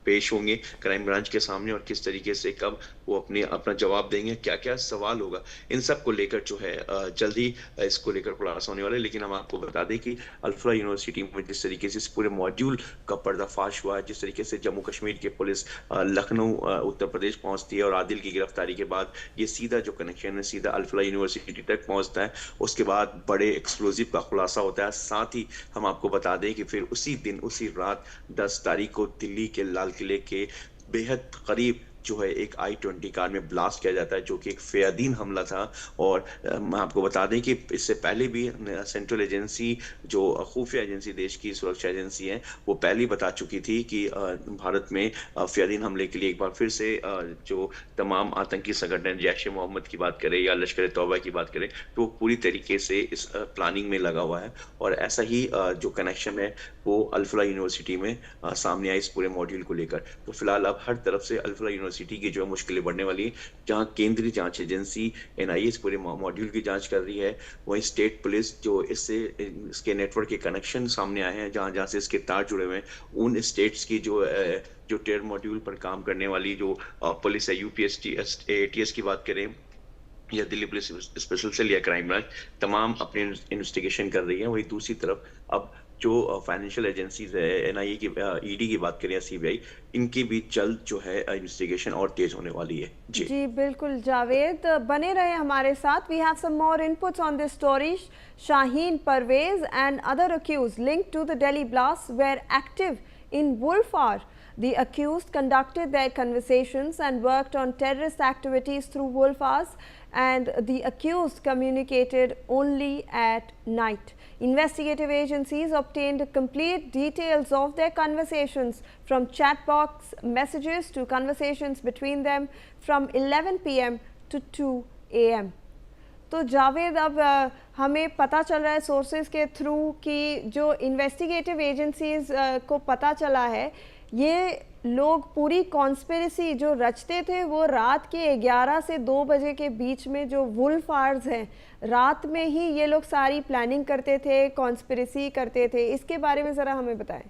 पेश होंगे क्राइम ब्रांच के सामने और किस तरीके से कब वो अपना जवाब देंगे, क्या क्या सवाल होगा, इन सब को लेकर जो है जल्दी इसको लेकर खुलासा होने वाला है। लेकिन हम आपको बता दें कि अल्फला यूनिवर्सिटी में जिस तरीके से इस पूरे मॉड्यूल का पर्दाफाश हुआ है, जिस तरीके से जम्मू कश्मीर की पुलिस लखनऊ उत्तर प्रदेश पहुंचती है और आदिल की गिरफ्तारी के बाद ये सीधा जो कनेक्शन है सीधा अल्फला यूनिवर्सिटी तक पहुंचता है, उसके बाद बड़े एक्सप्लोजिव का खुलासा होता है। साथ ही हम आपको बता दें कि फिर उसी दिन उसी रात 10 तारीख को दिल्ली के लाल किले के बेहद करीब जो है एक I-20 कार में ब्लास्ट किया जाता है, जो कि एक फेयदीन हमला था। और मैं आपको बता दें कि इससे पहले भी सेंट्रल एजेंसी जो खुफिया एजेंसी देश की सुरक्षा एजेंसी है वो पहले बता चुकी थी कि भारत में फेयदीन हमले के लिए एक बार फिर से जो तमाम आतंकी संगठन जैश ए मोहम्मद की बात करें या लश्कर तौबा की बात करें तो पूरी तरीके से इस प्लानिंग में लगा हुआ है। और ऐसा ही जो कनेक्शन है वो अल्फला यूनिवर्सिटी में सामने आया इस पूरे मॉड्यूल को लेकर। तो फिलहाल अब हर तरफ से अल्फला यूनिवर्सिटी की जो मुश्किलें बढ़ने वाली है, जहां केंद्रीय जांच एजेंसी एनआईए इस पूरे मॉड्यूल की जांच कर रही है, वहीं स्टेट पुलिस जो इसके नेटवर्क के कनेक्शन सामने आए हैं, जहां जहां से इसके तार जुड़े हुए हैं, उन स्टेट्स की जो टेरर मॉड्यूल पर काम करने वाली जो पुलिस है, यूपीएसटी एटीएस की बात करें या दिल्ली पुलिस स्पेशल सेल या क्राइम ब्रांच, तमाम अपनी इन्वेस्टिगेशन कर रही है। वहीं दूसरी तरफ अब जो फाइनेंशियल एजेंसीज है, एनआईए की, ईडी की बात करें या सीबीआई, इनकी भी जल्द जो है इन्वेस्टिगेशन और तेज होने वाली है। जी बिल्कुल जावेद, बने रहे हमारे साथ। We have some more inputs on this story. Shaheen Parvez and other accused linked to the Delhi blasts were active in Wolfar. The accused conducted their conversations and worked on terrorist activities through Wolfars, and the accused communicated only at night. Investigative agencies obtained complete details of their conversations, from chat box messages to conversations between them from 11 PM to 2 AM. तो जावेद, अब हमें पता चल रहा है sources के through कि जो इन्वेस्टिगेटिव एजेंसीज को पता चला है, ये लोग पूरी कॉन्स्पिरेसी जो रचते थे वो रात के 11 से 2 बजे के बीच में, जो वुल्फार्स हैं, रात में ही ये लोग सारी प्लानिंग करते थे, कॉन्स्पिरेसी करते थे। इसके बारे में ज़रा हमें बताएं।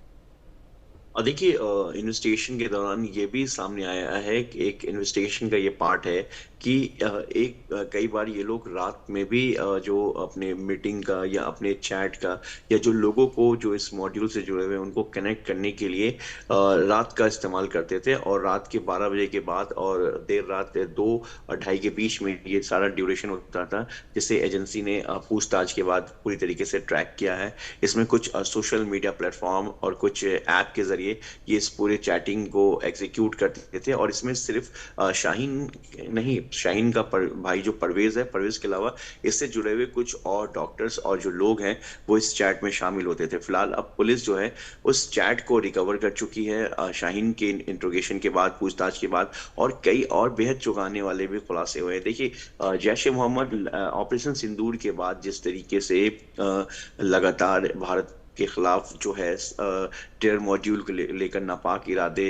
और देखिए इन्वेस्टिगेशन के दौरान ये भी सामने आया है कि एक इन्वेस्टिगेशन का ये पार्ट है कि कई बार ये लोग रात में भी जो अपने मीटिंग का या अपने चैट का या जो लोगों को जो इस मॉड्यूल से जुड़े हुए हैं उनको कनेक्ट करने के लिए रात का इस्तेमाल करते थे। और रात के 12 बजे के बाद और देर रात 2-2:30 के बीच में ये सारा ड्यूरेशन होता था, जिसे एजेंसी ने पूछताछ के बाद पूरी तरीके से ट्रैक किया है। इसमें कुछ सोशल मीडिया प्लेटफॉर्म और कुछ ऐप के जरिए ये इस पूरे चैटिंग को एग्जीक्यूट करते थे। और इसमें सिर्फ शाहीन नहीं शाहीन का भाई जो परवेज है, परवेज के अलावा इससे जुड़े हुए कुछ और डॉक्टर्स और जो लोग हैं वो इस चैट में शामिल होते थे। फिलहाल अब पुलिस जो है उस चैट को रिकवर कर चुकी है शाहीन के इंट्रोगेशन के बाद, पूछताछ के बाद, और कई और बेहद चौंकाने वाले भी खुलासे हुए हैं। देखिए जैश ए मोहम्मद ऑपरेशन सिंदूर के बाद जिस तरीके से लगातार भारत के खिलाफ जो है टेरर मॉड्यूल को लेकर नापाक इरादे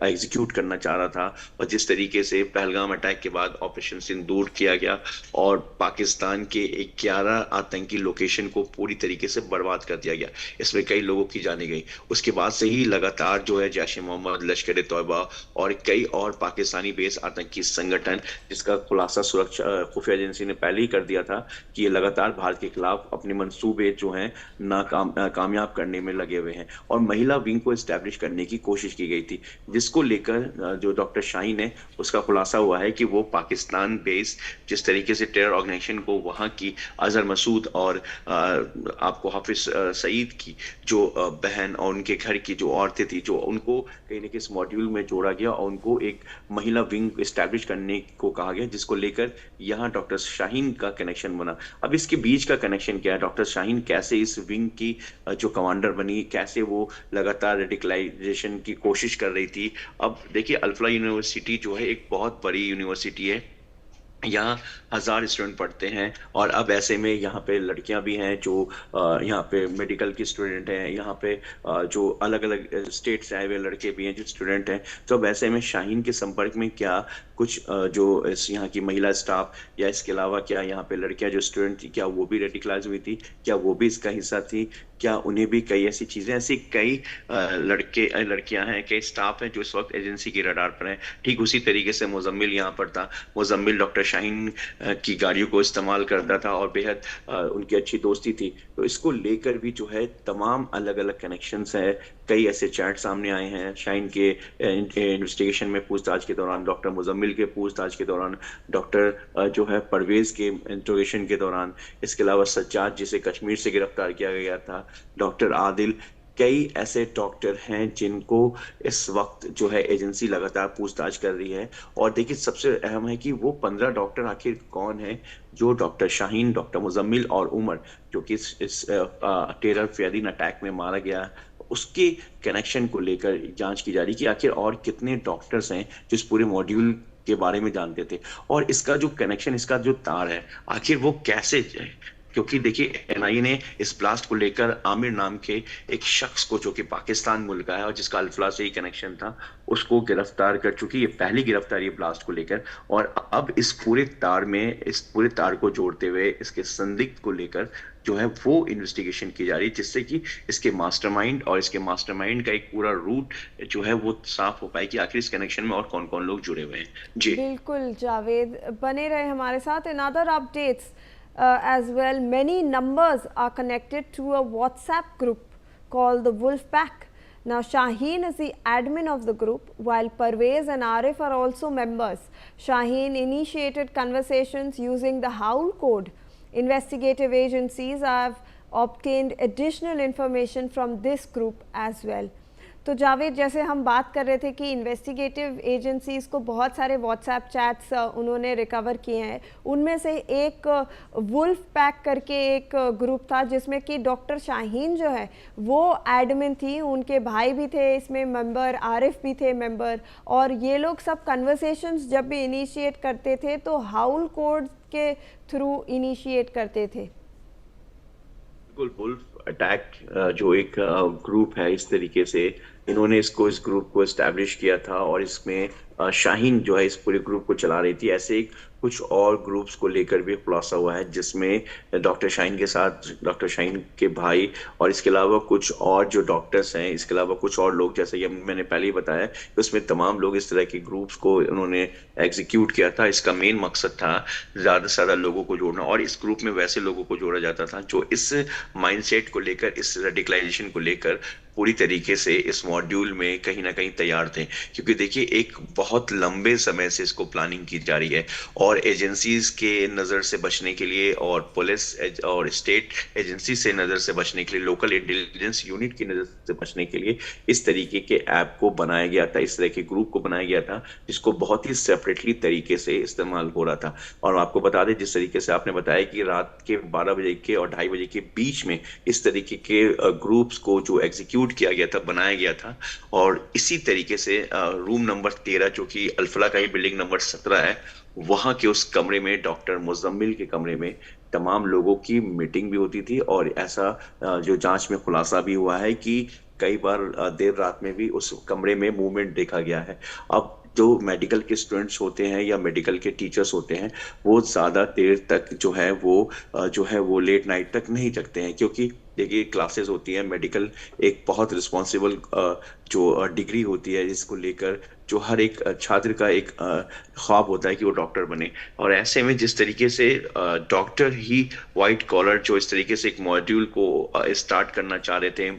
एग्जीक्यूट करना चाह रहा था, और जिस तरीके से पहलगाम अटैक के बाद ऑपरेशन सिंदूर किया गया और पाकिस्तान के 11 आतंकी लोकेशन को पूरी तरीके से बर्बाद कर दिया गया, इसमें कई लोगों की जाने गई। उसके बाद से ही लगातार जो है जैश ए मोहम्मद, लश्कर ए तौबा और कई और पाकिस्तानी बेस आतंकी संगठन, जिसका खुलासा सुरक्षा खुफिया एजेंसी ने पहले ही कर दिया था कि ये लगातार भारत के खिलाफ अपने मंसूबे जो हैं कामयाब करने में लगे हुए हैं, और महिला विंग को एस्टैब्लिश करने की कोशिश की गई थी, जिसको लेकर जो डॉक्टर शाहीन है उसका खुलासा हुआ है कि वो पाकिस्तान बेस जिस तरीके से टेरर ऑर्गेनाइजेशन को वहां की अजहर मसूद और आपको हाफिज सईद की जो बहन और उनके घर की जो औरतें थी, जो उनको कहीं ना कहीं इस मॉड्यूल में जोड़ा गया और उनको एक महिला विंग एस्टैब्लिश करने को कहा गया, जिसको लेकर यहाँ डॉक्टर शाहीन का कनेक्शन बना। अब इसके बीच का कनेक्शन क्या है, डॉक्टर शाहीन कैसे इस विंग की जो कमांडर बनी, कैसे वो लगातार रेडिकलाइजेशन की कोशिश कर रही थी। अब देखिए अल्फला यूनिवर्सिटी जो है एक बहुत बड़ी यूनिवर्सिटी है, यहाँ 1000 स्टूडेंट पढ़ते हैं, और अब ऐसे में यहाँ पे लड़कियां भी हैं जो यहाँ पे मेडिकल की स्टूडेंट हैं, यहाँ पे जो अलग अलग स्टेट से आए हुए लड़के भी हैं जो स्टूडेंट हैं। तो अब ऐसे में शाहीन के संपर्क में क्या कुछ जो इस यहाँ की महिला स्टाफ या इसके अलावा क्या यहाँ पे लड़कियां जो स्टूडेंट थी, क्या वो भी रेडिकलाइज हुई थी, क्या वो भी इसका हिस्सा थी, क्या उन्हें भी कई ऐसी चीजें, ऐसी कई लड़कियां हैं, कई स्टाफ हैं जो इस वक्त एजेंसी की रडार पर हैं। ठीक उसी तरीके से मुजम्मिल यहाँ पर था। मुजम्मिल डॉक्टर शाहीन की गाड़ियों को इस्तेमाल करता था और बेहद उनकी अच्छी दोस्ती थी। तो इसको लेकर भी जो है तमाम अलग अलग कनेक्शंस हैं, कई ऐसे चैट सामने आए हैं शाहीन के इन्वेस्टिगेशन में, पूछताछ के दौरान, डॉक्टर मुजम्मिल के पूछताछ के दौरान, डॉक्टर जो है परवेज के इंट्रोगेशन के दौरान, इसके अलावा सज्जाद जिसे कश्मीर से गिरफ्तार किया गया था, डॉक्टर आदिल, कई ऐसे डॉक्टर हैं जिनको इस वक्त जो है एजेंसी लगातार पूछताछ कर रही है। और देखिए सबसे अहम है कि वो 15 डॉक्टर आखिर कौन है जो डॉक्टर शाहीन, डॉक्टर मुजम्मिल और उमर जो कि इस टेरर फेयरिंग अटैक में मारा गया, उसके कनेक्शन को लेकर जांच की जा रही है कि आखिर और कितने डॉक्टर्स हैं जो इस पूरे मॉड्यूल के बारे में जानते थे, और इसका जो कनेक्शन, इसका जो तार है आखिर वो कैसे है। क्योंकि देखिए एनआईए ने इस ब्लास्ट को लेकर आमिर नाम के एक शख्स को, जो कि पाकिस्तान मुल्क का है और जिसका अल्फला से ही कनेक्शन था, उसको गिरफ्तार कर चुकी। ये पहली गिरफ्तारी ब्लास्ट को लेकर, और अब इस पूरे तार में, इस पूरे तार को जोड़ते हुए इसके संदिग्ध को लेकर जो है वो इन्वेस्टिगेशन की जा रही है, जिससे कि इसके मास्टरमाइंड और इसके मास्टरमाइंड का एक पूरा रूट जो है वो साफ हो पाए कि आखिर इस कनेक्शन में और कौन कौन लोग जुड़े हुए हैं। जी बिल्कुल जावेद, बने रहे हमारे साथ। In other updates as well, many numbers are connected to a WhatsApp group called the Wolf Pack. Now Shaheen is the admin of the group, while Parvez and Arif are also members. Shaheen initiated conversations using the Howl code. Investigative agencies have obtained additional information from this group as well. तो जावेद, जैसे हम बात कर रहे थे कि investigative agencies को बहुत सारे व्हाट्सएप चैट्स उन्होंने रिकवर किए हैं, उनमें से एक वुल्फ पैक करके एक ग्रुप था जिसमें कि डॉक्टर शाहीन जो है वो एडमिन थी, उनके भाई भी थे इसमें मेंबर, आरिफ भी थे मेंबर, और ये लोग सब कन्वर्सेशंस जब भी इनिशिएट करते थे तो हाउल कोड के थ्रू इनिशिएट करते थे। बिल्कुल, वुल्फ अटैक जो एक ग्रुप है, इस तरीके से इन्होंने इस ग्रुप को एस्टैब्लिश किया था, और इसमें शाहीन जो है इस पूरे ग्रुप को चला रही थी। ऐसे कुछ और ग्रुप्स को लेकर भी खुलासा हुआ है, जिसमें डॉक्टर शाहीन के साथ डॉक्टर शाहीन के भाई और इसके अलावा कुछ और जो डॉक्टर्स हैं, इसके अलावा कुछ और लोग, जैसे कि मैंने पहले ही बताया कि उसमें तमाम लोग इस तरह के ग्रुप्स को उन्होंने एग्जीक्यूट किया था। इसका मेन मकसद था ज़्यादा से ज़्यादा लोगों को जोड़ना, और इस ग्रुप में वैसे लोगों को जोड़ा जाता था जो इस माइंडसेट को लेकर, इस रेडिकलाइजेशन को लेकर पूरी तरीके से इस मॉड्यूल में कहीं ना कहीं तैयार थे। क्योंकि देखिए एक बहुत बहुत लंबे समय से इसको प्लानिंग की जा रही है और एजेंसीज के नज़र से बचने के लिए और पुलिस और स्टेट एजेंसी से नज़र से बचने के लिए, लोकल इंटेलिजेंस यूनिट की नज़र से बचने के लिए इस तरीके के ऐप को बनाया गया था, इस तरह के ग्रुप को बनाया गया था जिसको बहुत ही सेपरेटली तरीके से इस्तेमाल हो रहा था। और आपको बता दें, जिस तरीके से आपने बताया कि रात के 12 बजे के और 2:30 बजे के बीच में इस तरीके के ग्रुप्स को जो एग्जीक्यूट किया गया था, बनाया गया था, और इसी तरीके से रूम नंबर 13 जो कि अल्फला का ही बिल्डिंग नंबर 17 है, वहां के उस कमरे में, डॉक्टर मुजम्मिल के कमरे में तमाम लोगों की मीटिंग भी होती थी। और ऐसा जो जांच में खुलासा भी हुआ है कि कई बार देर रात में भी उस कमरे में मूवमेंट देखा गया है। अब जो मेडिकल के स्टूडेंट्स होते हैं या मेडिकल के टीचर्स होते हैं, वो ज्यादा देर तक जो है वो लेट नाइट तक नहीं जगते हैं, क्योंकि देखिए क्लासेस होती है, मेडिकल एक बहुत रिस्पॉन्सिबल जो डिग्री होती है, जिसको लेकर जो हर एक छात्र का एक ख्वाब होता है कि वो डॉक्टर बने। और ऐसे में जिस तरीके से डॉक्टर ही व्हाइट कॉलर जो इस तरीके से एक मॉड्यूल को स्टार्ट करना चाह रहे थे,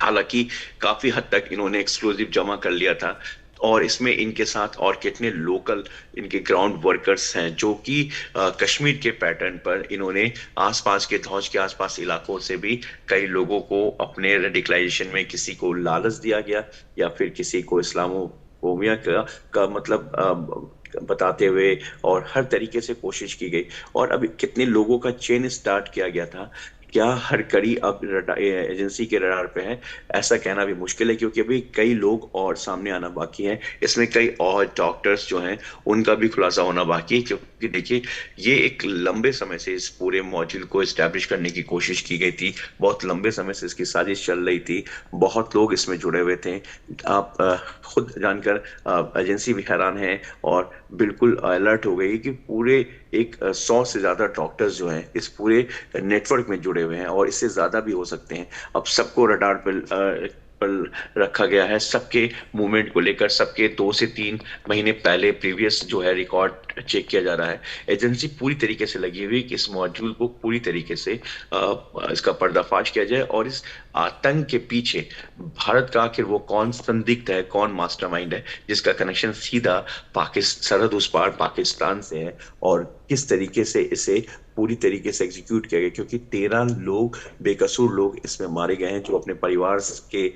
हालांकि काफी हद तक इन्होंने एक्सक्लूसिव जमा कर लिया था, और इसमें इनके साथ और कितने लोकल इनके ग्राउंड वर्कर्स हैं जो कि कश्मीर के पैटर्न पर इन्होंने आसपास के धौज के आसपास इलाकों से भी कई लोगों को अपने रेडिकलाइजेशन में, किसी को लालच दिया गया या फिर किसी को इस्लामोफोबिया का मतलब बताते हुए और हर तरीके से कोशिश की गई। और अभी कितने लोगों का चेन स्टार्ट किया गया था, क्या हर कड़ी अब एजेंसी के रडार पे है, ऐसा कहना भी मुश्किल है, क्योंकि अभी कई लोग और सामने आना बाकी है। इसमें कई और डॉक्टर्स जो हैं उनका भी खुलासा होना बाकी है, क्योंकि देखिए ये एक लंबे समय से इस पूरे मॉड्यूल को एस्टैब्लिश करने की कोशिश की गई थी, बहुत लंबे समय से इसकी साजिश चल रही थी, बहुत लोग इसमें जुड़े हुए थे। आप खुद जानकर एजेंसी भी हैरान है और बिल्कुल अलर्ट हो गई कि पूरे 100 से ज्यादा डॉक्टर्स जो हैं इस पूरे नेटवर्क में जुड़े हुए हैं, और इससे ज्यादा भी हो सकते हैं। अब सबको रडार पर रखा गया है, सबके मूवमेंट को लेकर, सबके 2 से 3 महीने पहले प्रीवियस जो है रिकॉर्ड चेक किया जा रहा है। एजेंसी पूरी तरीके से लगी हुई कि इस मॉड्यूल को पूरी तरीके से इसका पर्दाफाश किया जाए, और इस आतंक के पीछे भारत का आखिर वो कौन संदिग्ध है, कौन मास्टरमाइंड है, जिसका कनेक्शन सीधा सरहद उस पार पाकिस्तान से है, और किस तरीके से इसे पूरी तरीके से एग्जीक्यूट किया गया, क्योंकि 13 लोग, बेकसूर लोग इसमें मारे गए हैं, जो अपने परिवार के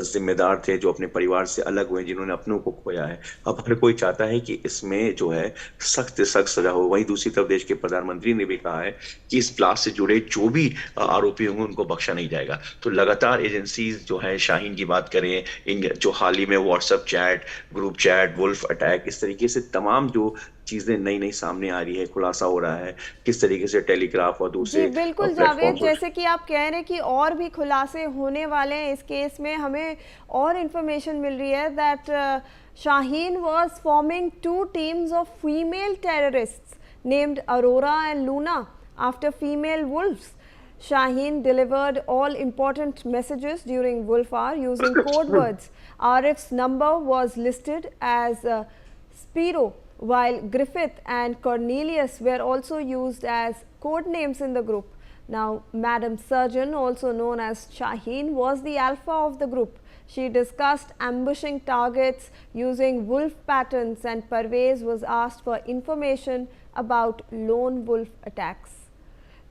जिम्मेदार थे, जो अपने परिवार से अलग हुए, जिन्होंने अपनों को खोया है। अब हर कोई चाहता है कि इसमें जो है सख्त से सख्त सजा हो। वहीं दूसरी तरफ देश के प्रधानमंत्री ने भी कहा है कि इस ब्लास्ट से जुड़े जो भी आरोपी होंगे उनको बख्शा नहीं जाएगा। तो लगातार एजेंसीज जो है, शाहीन की बात करें, इन जो हाल ही में WhatsApp chat, group chat, wolf attack, इस तरीके से तमाम जो चीजें नई नई सामने आ रही है, खुलासा हो रहा है किस तरीके से टेलीग्राफ और दूसरे बिल्कुल जावेद, जैसे कि आप कह रहे हैं कि और भी खुलासे होने वाले हैं इस केस में, हमें और इंफॉर्मेशन मिल रही है that Shaheen was forming 2 teams of female terrorists named Aurora and Luna after female wolves. Shaheen delivered all important messages during Wolf Hour using code words. Arif's number was listed as Spiro, while Griffith and Cornelius were also used as code names in the group. Now, Madam Surgeon, also known as Shaheen, was the alpha of the group. She discussed ambushing targets using wolf patterns, and Parvez was asked for information about lone wolf attacks.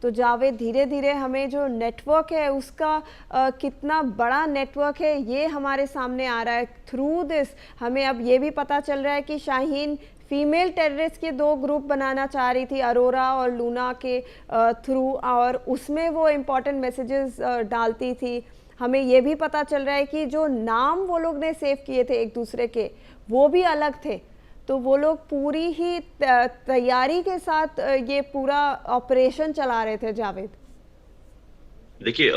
तो जावेद, धीरे धीरे हमें जो network है उसका कितना बड़ा network है ये हमारे सामने आ रहा है। थ्रू दिस हमें अब ये भी पता चल रहा है कि शाहीन फीमेल टेररिस्ट के 2 ग्रुप बनाना चाह रही थी, अरोरा और लूना के थ्रू, और उसमें वो इम्पॉर्टेंट मैसेजेस डालती थी। हमें ये भी पता चल रहा है कि जो नाम वो लोग ने सेव किए थे एक दूसरे के, वो भी अलग थे। तो वो लोग पूरी ही तैयारी के साथ ये पूरा ऑपरेशन चला रहे थे। जावेद, देखिए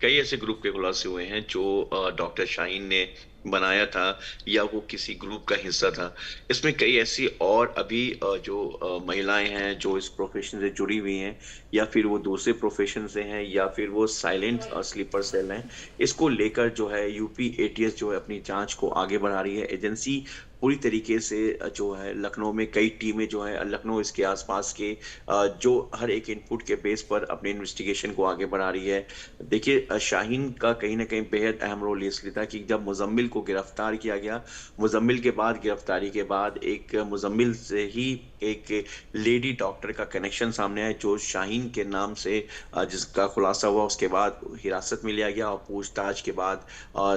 कई ऐसे ग्रुप के खुलासे हुए हैं जो डॉक्टर शाहीन ने बनाया था या वो किसी ग्रुप का हिस्सा था। इसमें कई ऐसी और अभी जो महिलाएं हैं जो इस प्रोफेशन से जुड़ी हुई हैं, या फिर वो दूसरे प्रोफेशन से हैं, या फिर वो साइलेंट स्लीपर सेल हैं। इसको लेकर जो है यूपी एटीएस जो है अपनी जांच को आगे बढ़ा रही है। एजेंसी पूरी तरीके से जो है लखनऊ में कई टीमें जो है लखनऊ इसके आसपास के जो हर एक इनपुट के बेस पर अपने इन्वेस्टिगेशन को आगे बढ़ा रही है। देखिए शाहीन का कहीं ना कहीं बेहद अहम रोल इसलिए था कि जब मुजम्मिल को गिरफ्तार किया गया, मुजम्मिल के बाद गिरफ्तारी के बाद एक मुजम्मिल से ही एक लेडी डॉक्टर का कनेक्शन सामने आया जो शाहीन के नाम से जिसका खुलासा हुआ। उसके बाद हिरासत में लिया गया और पूछताछ के बाद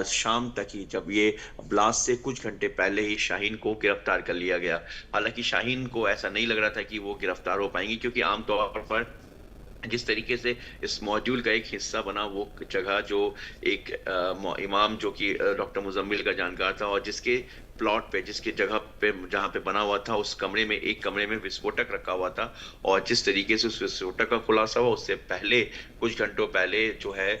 शाम तक ही जब ये ब्लास्ट से कुछ घंटे पहले ही शाहीन को गिरफ्तार कर लिया गया। हालांकि शाहीन को ऐसा नहीं लग रहा था कि वो गिरफ्तार हो पाएंगे, क्योंकि आमतौर पर जिस तरीके से इस मॉड्यूल का एक हिस्सा बना वो जगह जो एक इमाम जो कि डॉक्टर मुजम्मिल का जानकार था और जिसके प्लॉट पे जिसकी जगह पे जहाँ पे बना हुआ था उस कमरे में एक कमरे में विस्फोटक रखा हुआ था और जिस तरीके से उस विस्फोटक का खुलासा हुआ उससे पहले कुछ घंटों पहले जो है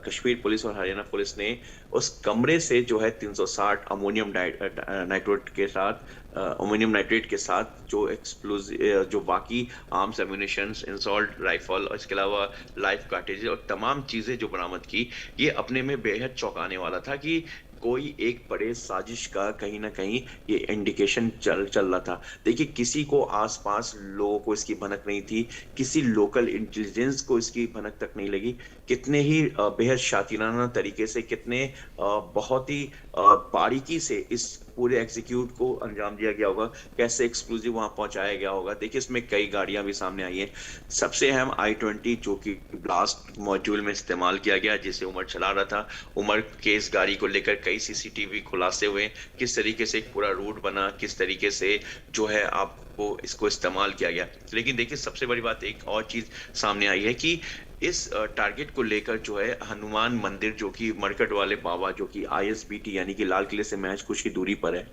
कश्मीर पुलिस और हरियाणा पुलिस ने उस कमरे से जो है 360 अमोनियम नाइट्रेट के साथ अमोनियम नाइट्रेट के साथ जो एक्सप्लोजिव जो बाकी आर्म्स एम्यूनिशंस इंसॉल्ट राइफल और इसके अलावा लाइफ कार्टेज और तमाम चीजें जो बरामद की, ये अपने में बेहद चौंकाने वाला था कि कोई एक बड़े साजिश का कहीं ना कहीं ये इंडिकेशन चल रहा था। देखिए किसी को आसपास लोगों को इसकी भनक नहीं थी, किसी लोकल इंटेलिजेंस को इसकी भनक तक नहीं लगी। कितने ही बेहद शातिराना तरीके से, कितने बहुत ही बारीकी से इस पूरे एग्जीक्यूट को अंजाम दिया गया होगा, कैसे एक्सक्लूसिव वहां पहुंचाया गया होगा। देखिए इसमें कई गाड़ियां भी सामने आई हैं। सबसे अहम I-20 जो कि ब्लास्ट मॉड्यूल में इस्तेमाल किया गया जिसे उमर चला रहा था। उमर के इस गाड़ी को लेकर कई CCTV खुलासे हुए, किस तरीके से एक पूरा रूट बना, किस तरीके से जो है आपको इसको इस्तेमाल किया गया। लेकिन देखिए सबसे बड़ी बात एक और चीज सामने आई है कि इस टारगेट को लेकर जो है हनुमान मंदिर जो कि मरकट वाले बाबा जो कि ISBT यानी कि लाल किले से महज कुछ ही दूरी पर है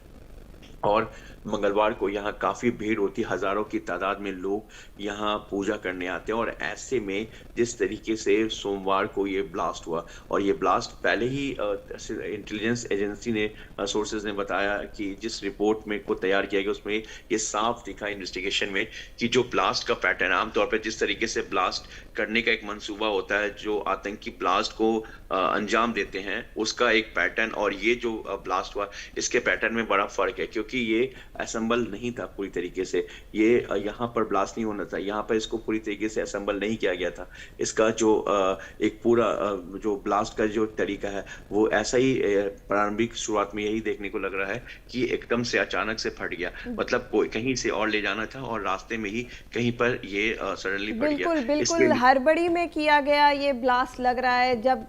और मंगलवार को यहाँ काफी भीड़ होती, हजारों की तादाद में लोग यहाँ पूजा करने आते हैं। और ऐसे में जिस तरीके से सोमवार को ये ब्लास्ट हुआ और ये ब्लास्ट पहले ही इंटेलिजेंस एजेंसी ने सोर्सेज ने बताया कि जिस रिपोर्ट में को तैयार किया गया उसमें ये साफ दिखा इन्वेस्टिगेशन में कि जो ब्लास्ट का पैटर्न आमतौर पर जिस तरीके से ब्लास्ट करने का एक मंसूबा होता है, जो आतंकी ब्लास्ट को अंजाम देते हैं उसका एक पैटर्न और ये जो ब्लास्ट हुआ इसके पैटर्न में बड़ा फर्क है, क्योंकि ये असेंबल नहीं था पूरी तरीके से। ये यहाँ पर ब्लास्ट नहीं होना था, यहाँ पर इसको पूरी तरीके से असेंबल नहीं किया गया था। इसका जो एक पूरा जो ब्लास्ट का जो तरीका है वो ऐसा ही प्रारंभिक शुरुआत में यही देखने को लग रहा है कि एकदम से अचानक से फट गया, मतलब कोई कहीं से और ले जाना था और रास्ते में ही कहीं पर ये सडनली फट गया। बिल्कुल हड़बड़ी में किया गया ये ब्लास्ट लग रहा है। जब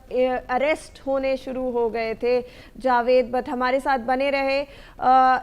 अरेस्ट होने शुरू हो गए थे जावेद बट हमारे साथ बने रहे।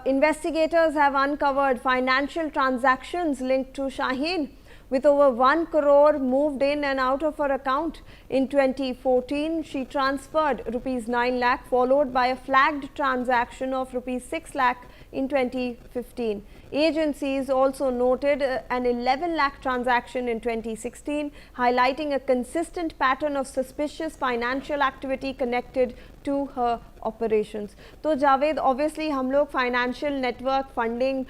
Investigators have uncovered financial transactions linked to Shaheen, with over 1 crore moved in and out of her account. In 2014, she transferred rupees 9 lakh, followed by a flagged transaction of rupees 6 lakh in 2015. Agencies also noted an 11 lakh transaction in 2016, highlighting a consistent pattern of suspicious financial activity connected to her operations. तो Javed obviously हम लोग financial network funding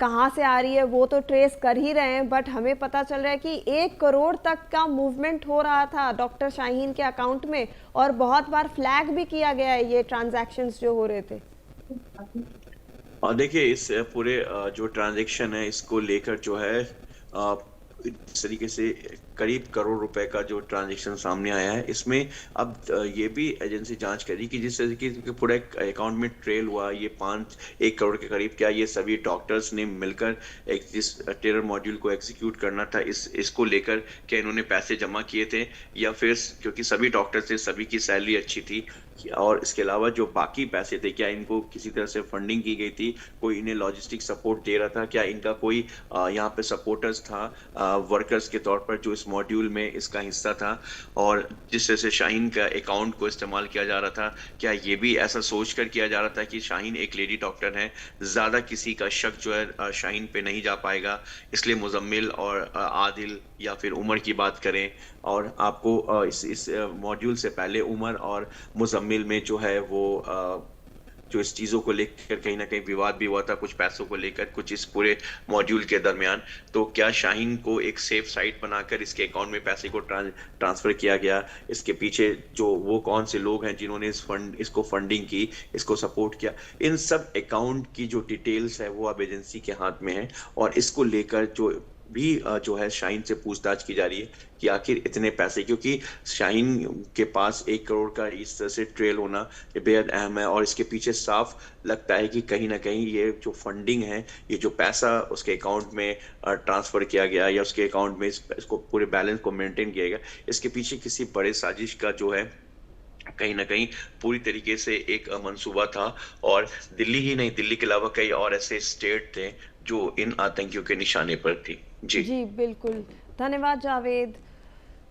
कहाँ से आ रही है वो तो trace कर ही रहे हैं, बट हमें पता चल रहा है कि 1 करोड़ तक का मूवमेंट हो रहा था डॉक्टर शाहीन के अकाउंट में और बहुत बार फ्लैग भी किया गया है ये ट्रांजैक्शंस जो हो रहे थे। और देखिए इस पूरे जो ट्रांजैक्शन है इसको लेकर जो है इस तरीके से करीब करोड़ रुपए का जो ट्रांजैक्शन सामने आया है, इसमें अब ये भी एजेंसी जांच करी कि जिस तरीके से पूरा अकाउंट में ट्रेल हुआ ये 1 करोड़ के करीब, क्या ये सभी डॉक्टर्स ने मिलकर एक जिस टेरर मॉड्यूल को एग्जीक्यूट करना था इसको लेकर क्या इन्होंने पैसे जमा किए थे, या फिर क्योंकि सभी डॉक्टर्स थे सभी की सैलरी अच्छी थी और इसके अलावा जो बाकी पैसे थे क्या इनको किसी तरह से फंडिंग की गई थी, कोई इन्हें लॉजिस्टिक सपोर्ट दे रहा था, क्या इनका कोई यहाँ पे सपोर्टर्स था वर्कर्स के तौर पर जो इस मॉड्यूल में इसका हिस्सा था, और जिस तरह से शाहीन का अकाउंट को इस्तेमाल किया जा रहा था क्या ये भी ऐसा सोच कर किया जा रहा था कि शाहीन एक लेडी डॉक्टर है, ज्यादा किसी का शक जो है शाहीन पे नहीं जा पाएगा, इसलिए मुजम्मिल और आदिल या फिर उमर की बात करें और आपको इस मॉड्यूल से पहले उमर और मुजम्मिल में जो है वो जो इस चीज़ों को लेकर कहीं ना कहीं विवाद भी हुआ था, कुछ पैसों को लेकर, कुछ इस पूरे मॉड्यूल के दरमियान। तो क्या शाहीन को एक सेफ साइट बनाकर इसके अकाउंट में पैसे को ट्रांसफर किया गया? इसके पीछे जो वो कौन से लोग हैं जिन्होंने इसको फंडिंग की, इसको सपोर्ट किया, इन सब अकाउंट की जो डिटेल्स है वो अब एजेंसी के हाथ में है। और इसको लेकर जो है शाहीन से पूछताछ की जा रही है कि आखिर इतने पैसे, क्योंकि शाहीन के पास 1 करोड़ का इस तरह से ट्रेल होना ये बेहद अहम है। और इसके पीछे साफ लगता है कि कहीं ना कहीं ये जो फंडिंग है, ये जो पैसा उसके अकाउंट में ट्रांसफर किया गया या उसके अकाउंट में इसको पूरे बैलेंस को मेंटेन किया गया, इसके पीछे किसी बड़े साजिश का जो है कहीं ना कहीं पूरी तरीके से एक मंसूबा था। और दिल्ली ही नहीं, दिल्ली के अलावा कई और ऐसे स्टेट थे जो इन आतंकियों के निशाने पर थी। जी बिल्कुल, धन्यवाद Javed.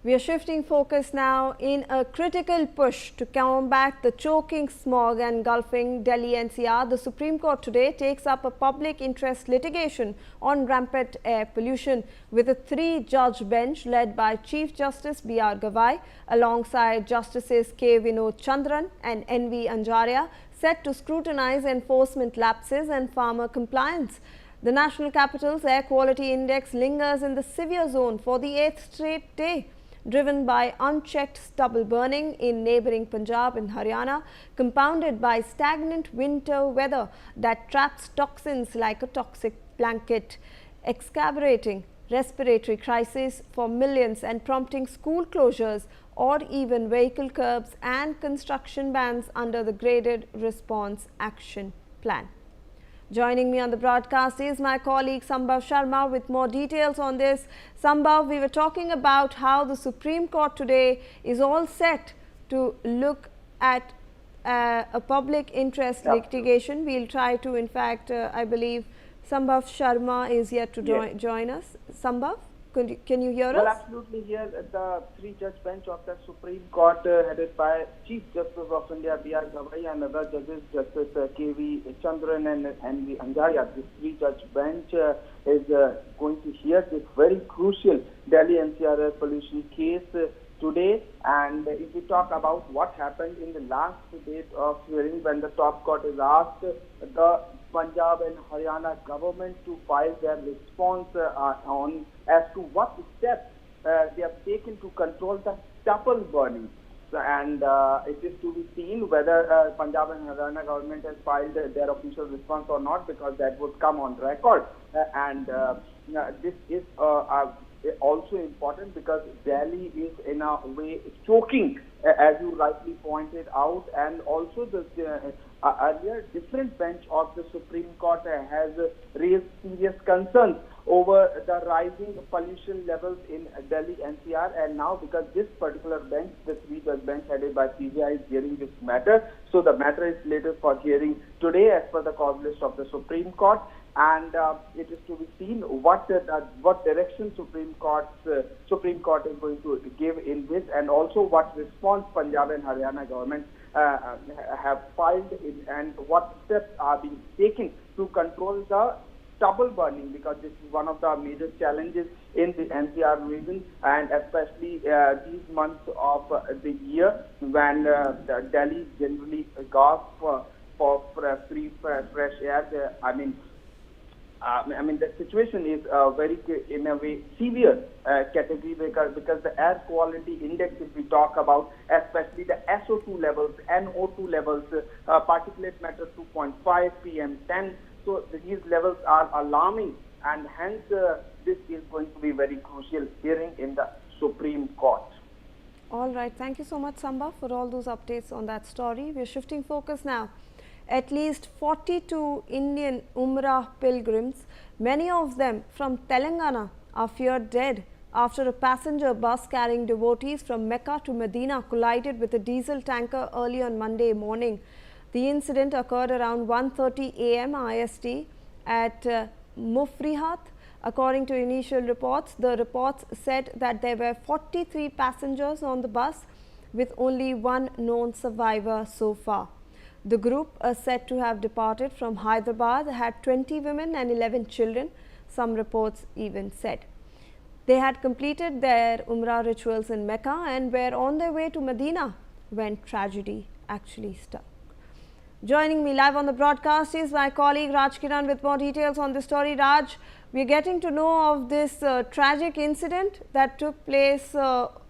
We are shifting focus now. In a critical push to combat the choking smog engulfing Delhi NCR, the Supreme Court today takes up a public interest litigation on rampant air pollution with a 3-judge bench led by Chief Justice B.R. Gavai alongside Justices K. Vinod Chandran and N.V. Anjaria, set to scrutinize enforcement lapses and farmer compliance. The national capital's air quality index lingers in the severe zone for the 8th straight day, driven by unchecked stubble burning in neighbouring Punjab and Haryana, compounded by stagnant winter weather that traps toxins like a toxic blanket, exacerbating respiratory crisis for millions and prompting school closures or even vehicle curbs and construction bans under the Graded Response Action Plan. Joining me on the broadcast is my colleague Sambhav Sharma with more details on this. Sambhav, we were talking about how the Supreme Court today is all set to look at a public interest litigation. We'll try to, in fact, I believe Sambhav Sharma is yet to join us. Sambhav, can you hear us? Well, absolutely. Here at the 3-judge bench of the Supreme Court, headed by Chief Justice of India B.R. Gavai and other judges, Justice K.V. Chandran and N.V. Anjaria. This 3-judge bench is going to hear this very crucial Delhi NCR air pollution case today. And if we talk about what happened in the last date of hearing, when the top court is asked the Punjab and Haryana government to file their response on as to what steps they have taken to control the stubble burning. And it is to be seen whether Punjab and Haryana government has filed their official response or not, because that would come on record. This is also important because Delhi is in a way choking, as you rightly pointed out, and also the earlier different bench of the Supreme Court has raised serious concerns over the rising pollution levels in Delhi NCR, and now because this particular bench, the 3-judge bench headed by CJI, is hearing this matter, so the matter is slated for hearing today as per the cause list of the Supreme Court. And it is to be seen what direction Supreme Court is going to give in this, and also what response Punjab and Haryana government have filed in, and what steps are being taken to control the stubble burning, because this is one of the major challenges in the NCR region, and especially these months of the year when Delhi generally goes for free fresh air. I mean, the situation is very, in a way, severe category, because the air quality index, if we talk about, especially the SO2 levels, NO2 levels, particulate matter 2.5, PM10, so these levels are alarming, and hence this is going to be very crucial hearing in the Supreme Court. All right, thank you so much, Sambhav, for all those updates on that story. We are shifting focus now. At least 42 Indian Umrah pilgrims, many of them from Telangana, are feared dead after a passenger bus carrying devotees from Mecca to Medina collided with a diesel tanker early on Monday morning. The incident occurred around 1:30 a.m. IST at Mufrihat. According to initial reports, the reports said that there were 43 passengers on the bus, with only one known survivor so far. The group, said to have departed from Hyderabad, had 20 women and 11 children, some reports even said. They had completed their Umrah rituals in Mecca and were on their way to Medina when tragedy actually struck. Joining me live on the broadcast is my colleague Raj Kiran with more details on this story. Raj, we are getting to know of this tragic incident that took place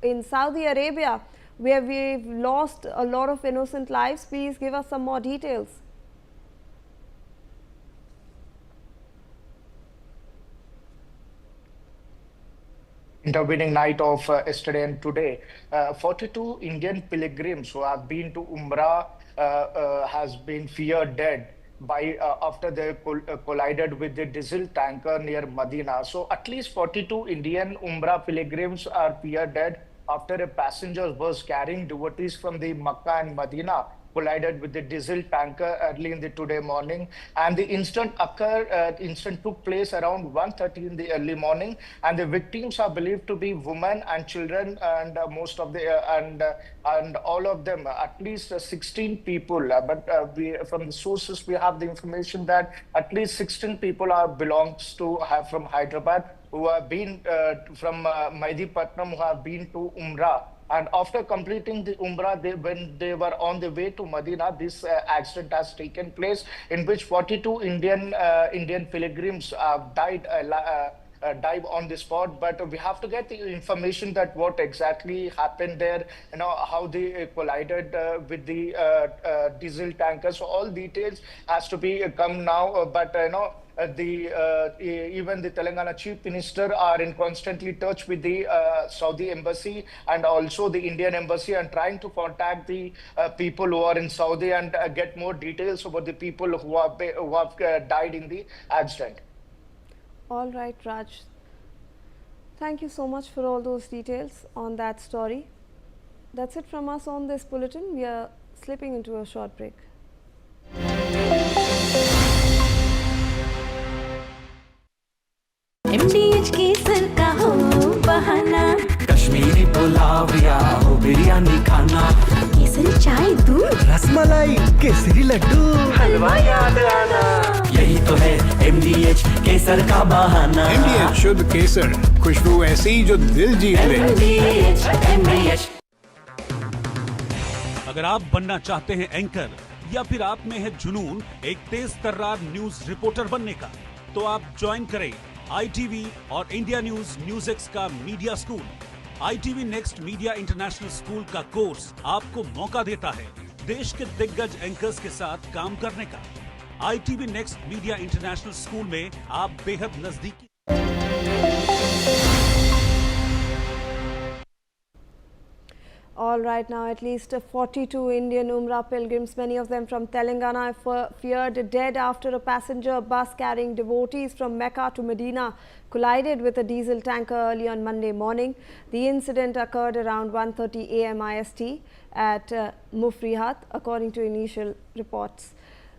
in Saudi Arabia, where we've lost a lot of innocent lives. Please give us some more details. Intervening night of yesterday and today, 42 Indian pilgrims who have been to Umrah has been feared dead by after they collided with the diesel tanker near Medina. So at least 42 Indian Umrah pilgrims are feared dead after a passenger bus carrying devotees from the Makkah and Medina collided with the diesel tanker early in the today morning, and the incident took place around 1:30 in the early morning, and the victims are believed to be women and children, and most of the and all of them, at least 16 people. From the sources we have the information that at least 16 people belongs to from Hyderabad, who have been from Mahidipatnam, who have been to Umrah. And after completing the Umrah, when they were on the way to Medina, this accident has taken place, in which 42 Indian pilgrims died on the spot. But we have to get the information that what exactly happened there, how they collided with the diesel tanker. So all details has to be come now. Even the Telangana Chief Minister are in constantly touch with the Saudi embassy and also the Indian embassy, and trying to contact the people who are in Saudi and get more details about the people who have died in the accident. All right, Raj. Thank you so much for all those details on that story. That's it from us on this bulletin. We are slipping into a short break. MDH केसर का हो बहाना, कश्मीरी पुलाव या हो बिरयानी खाना, केसरी चाय दूध, रसमलाई केसरी लड्डू, हलवा याद आना, यही तो है MDH केसर का बहाना। MDH शुद्ध केसर, खुशबू ऐसी जो दिल जीत ले। MDH। अगर आप बनना चाहते हैं एंकर या फिर आप में है जुनून एक तेज तर्रार न्यूज रिपोर्टर बनने का, तो आप ज्वाइन करें ITV और इंडिया NewsX का media school. ITV next media international school का कोर्स आपको मौका देता है देश के दिग्गज एंकर्स के साथ काम करने का। ITV next media international school में आप बेहद नजदीकी। All right, now at least 42 Indian Umrah pilgrims, many of them from Telangana, feared dead after a passenger bus carrying devotees from Mecca to Medina collided with a diesel tanker early on Monday morning. The incident occurred around 1:30 a.m. IST at Mufrihat, according to initial reports.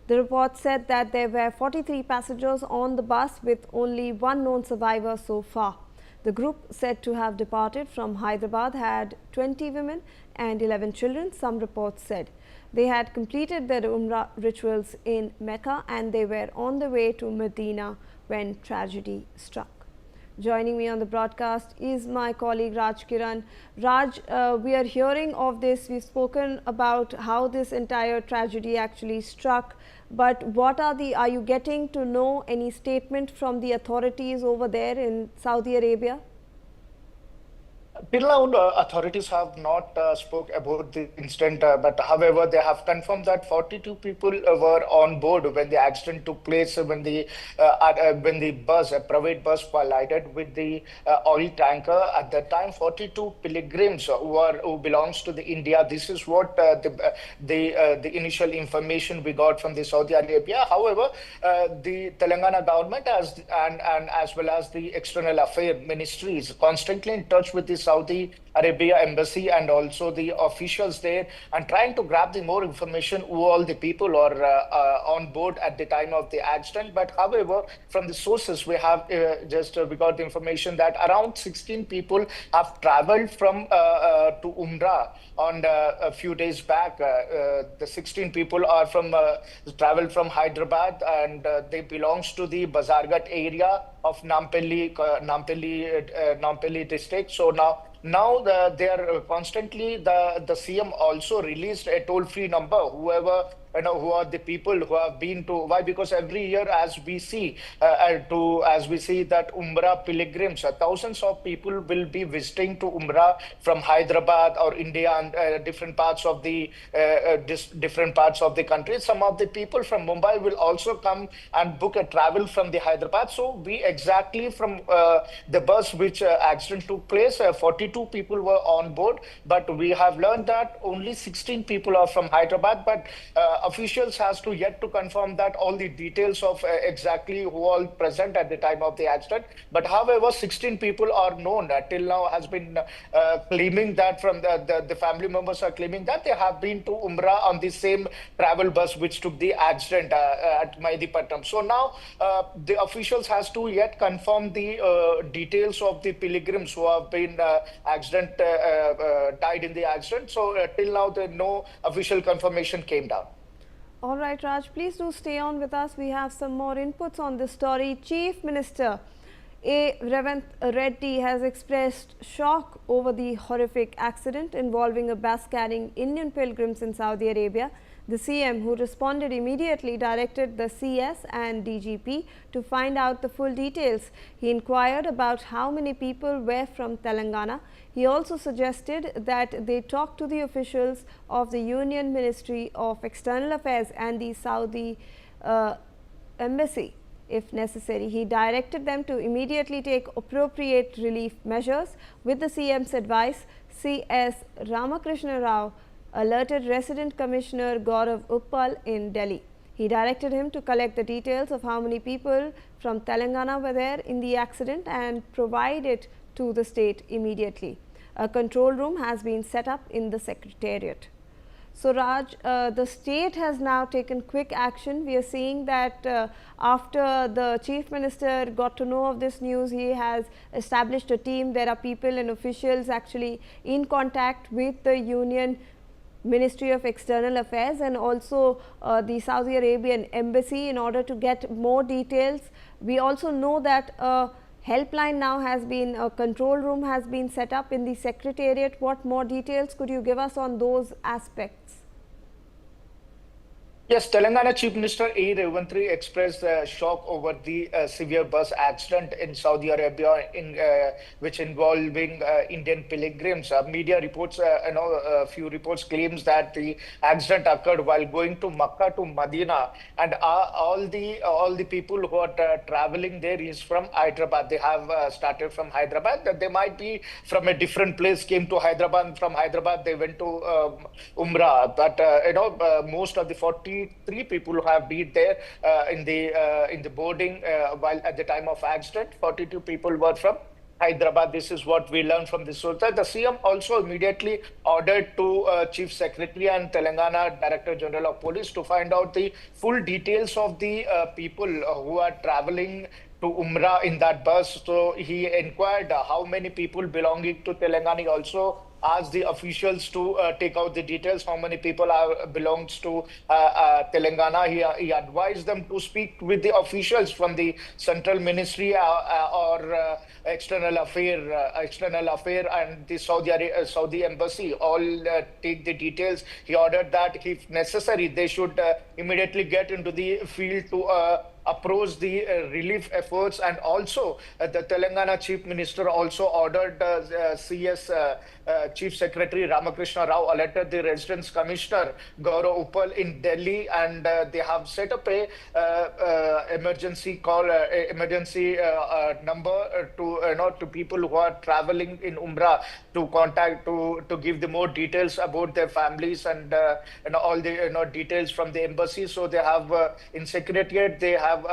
The report said that there were 43 passengers on the bus, with only one known survivor so far. The group, said to have departed from Hyderabad, had 20 women and 11 children. Some reports said they had completed their Umrah rituals in Mecca and they were on the way to Medina when tragedy struck. Joining me on the broadcast is my colleague Raj Kiran. Raj, we are hearing of this. We've spoken about how this entire tragedy actually struck. But are you getting to know any statement from the authorities over there in Saudi Arabia? Till now, authorities have not spoke about the incident, but however, they have confirmed that 42 people were on board when the accident took place, when the bus, a private bus, collided with the oil tanker. At that time, 42 pilgrims who belongs to the India. This is what the initial information we got from the Saudi Arabia. However, the Telangana government and as well as the External Affairs Ministry is constantly in touch with the Saudi Arabia embassy and also the officials there, and trying to grab the more information who all the people are on board at the time of the accident. But however, from the sources we have we got the information that around 16 people have traveled from to Umrah on a few days back. The 16 people are from traveled from Hyderabad, and they belongs to the Bazargat area of Nampally district. So now they are constantly, the CM also released a toll-free number. Whoever who are the people who have been to, why? Because every year, as we see that Umrah pilgrims, thousands of people will be visiting to Umrah from Hyderabad or India and different parts of the country. Some of the people from Mumbai will also come and book a travel from the Hyderabad. So we exactly from the bus which accident took place, 42 people were on board, but we have learned that only 16 people are from Hyderabad. But officials has to yet to confirm that all the details of exactly who all present at the time of the accident. But however, 16 people are known. Till now has been claiming that from the family members are claiming that they have been to Umrah on the same travel bus which took the accident at Maidipattam. So now the officials has to yet confirm the details of the pilgrims who have been died in the accident. So till now, no official confirmation came down. All right, Raj, please do stay on with us. We have some more inputs on this story. Chief Minister Revanth Reddy has expressed shock over the horrific accident involving a bus carrying Indian pilgrims in Saudi Arabia. The CM, who responded immediately, directed the CS and DGP to find out the full details. He inquired about how many people were from Telangana. He also suggested that they talk to the officials of the Union Ministry of External Affairs and the Saudi embassy if necessary. He directed them to immediately take appropriate relief measures. With the CM's advice, CS Ramakrishna Rao alerted Resident Commissioner Gaurav Uppal in Delhi. He directed him to collect the details of how many people from Telangana were there in the accident and provide it to the state immediately. A control room has been set up in the Secretariat. So Raj, the state has now taken quick action. We are seeing that after the Chief Minister got to know of this news, he has established a team. There are people and officials actually in contact with the Union Ministry of External Affairs and also the Saudi Arabian embassy in order to get more details. We also know that a helpline now has been, a control room has been set up in the Secretariat. What more details could you give us on those aspects? Yes, Telangana Chief Minister A. Revanth Reddy expressed shock over the severe bus accident in Saudi Arabia, which involving Indian pilgrims. Media reports, a few reports claims that the accident occurred while going to Makkah to Medina, and all the people who are traveling there is from Hyderabad. They have started from Hyderabad. They might be from a different place, came to Hyderabad. From Hyderabad, they went to Umrah. But most of the 43 people who have been there in the boarding while at the time of accident, 42 people were from Hyderabad. This is what we learned from the source. The CM also immediately ordered to Chief Secretary and Telangana Director General of Police to find out the full details of the people who are traveling to Umrah in that bus. So he inquired how many people belonging to Telangana. He also asked the officials to take out the details, how many people belongs to Telangana. He advised them to speak with the officials from the Central Ministry or External Affair and the Saudi Embassy, all take the details. He ordered that if necessary, they should immediately get into the field to approach the relief efforts. And also the Telangana Chief Minister also ordered CS Chief Secretary Ramakrishna Rao alerted the Residence Commissioner Gaurav Uppal in Delhi, and they have set up a emergency call, emergency number to people who are traveling in Umrah to contact to give them more details about their families and all the details from the embassy. So they have in Secretariat they have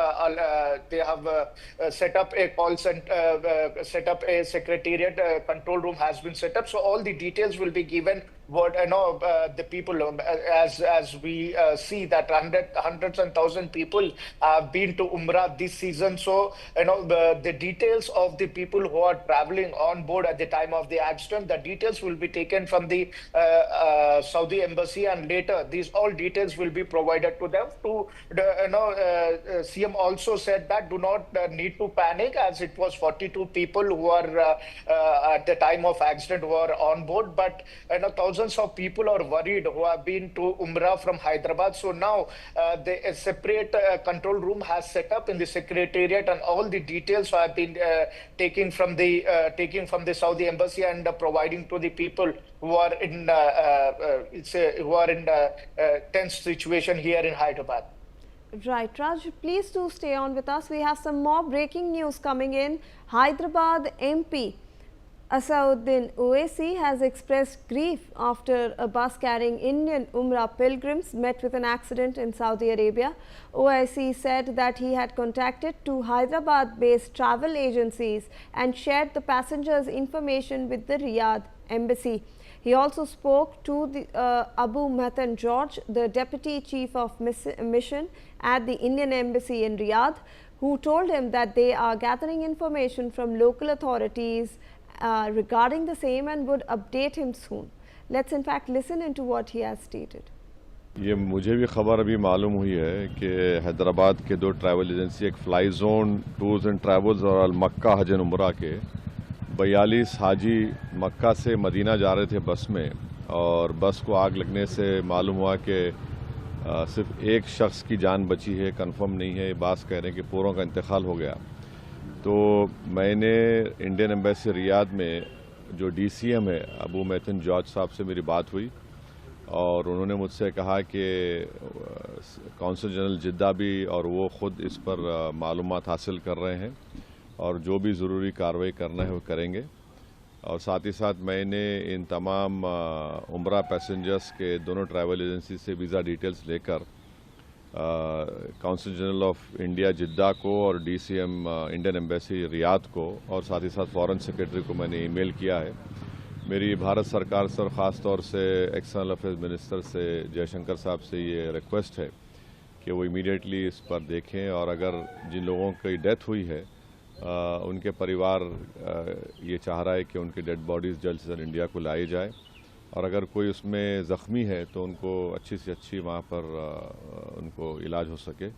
set up a call center, set up a Secretariat control room has been set up. So all the details will be given. What the people, as we see that hundreds and thousands people have been to Umrah this season. So the details of the people who are traveling on board at the time of the accident, the details will be taken from the Saudi embassy, and later these all details will be provided to them. CM also said that do not need to panic, as it was 42 people who are at the time of accident who are on board, but thousands thousands of people are worried who have been to Umrah from Hyderabad. So now a separate control room has set up in the secretariat, and all the details have been taken from the Saudi embassy and providing to the people who are in tense situation here in Hyderabad. Right, Raj, please do stay on with us. We have some more breaking news coming in. Hyderabad MP Asauddin Owaisi has expressed grief after a bus carrying Indian Umrah pilgrims met with an accident in Saudi Arabia. Owaisi said that he had contacted two Hyderabad-based travel agencies and shared the passengers' information with the Riyadh embassy. He also spoke to Abu Matan George, the Deputy Chief of Mission at the Indian Embassy in Riyadh, who told him that they are gathering information from local authorities regarding the same and would update him soon. Let's in fact listen into what he has stated. ये मुझे भी खबर अभी मालूम हुई है कि हैदराबाद के दो ट्रैवल एजेंसी, एक fly zone tours and travels और अल मक्का हज एंड उम्रा के 42 हाजी मक्का से मदीना जा रहे थे बस में, और बस को आग लगने से मालूम हुआ कि सिर्फ एक शख्स की जान बची है, कंफर्म नहीं है, बास कह रहे हैं कि पूरों का इंतकाल हो गया। तो मैंने इंडियन एम्बेसी रियाद में जो DCM है अबू मैथन जॉर्ज साहब से मेरी बात हुई, और उन्होंने मुझसे कहा कि कौंसल जनरल जिद्दा भी और वो ख़ुद इस पर मालूमात हासिल कर रहे हैं और जो भी ज़रूरी कार्रवाई करना है वो करेंगे। और साथ ही साथ मैंने इन तमाम उम्रा पैसेंजर्स के दोनों ट्रैवल एजेंसी से वीज़ा डिटेल्स लेकर कौंसल जनरल ऑफ इंडिया जिद्दा को और DCM इंडियन एम्बेसी रियाद को और साथ ही साथ फॉरेन सेक्रेटरी को मैंने ईमेल किया है। मेरी भारत सरकार से और ख़ास तौर से एक्सटर्नल अफेयर्स मिनिस्टर से जयशंकर साहब से ये रिक्वेस्ट है कि वो इमीडिएटली इस पर देखें, और अगर जिन लोगों की डेथ हुई है उनके परिवार ये चाह रहा है कि उनकी डेड बॉडीज़ जल्द से जल्द इंडिया को लाई जाए, और अगर कोई उसमें ज़ख्मी है तो उनको अच्छी से अच्छी वहाँ पर उनको इलाज हो सके।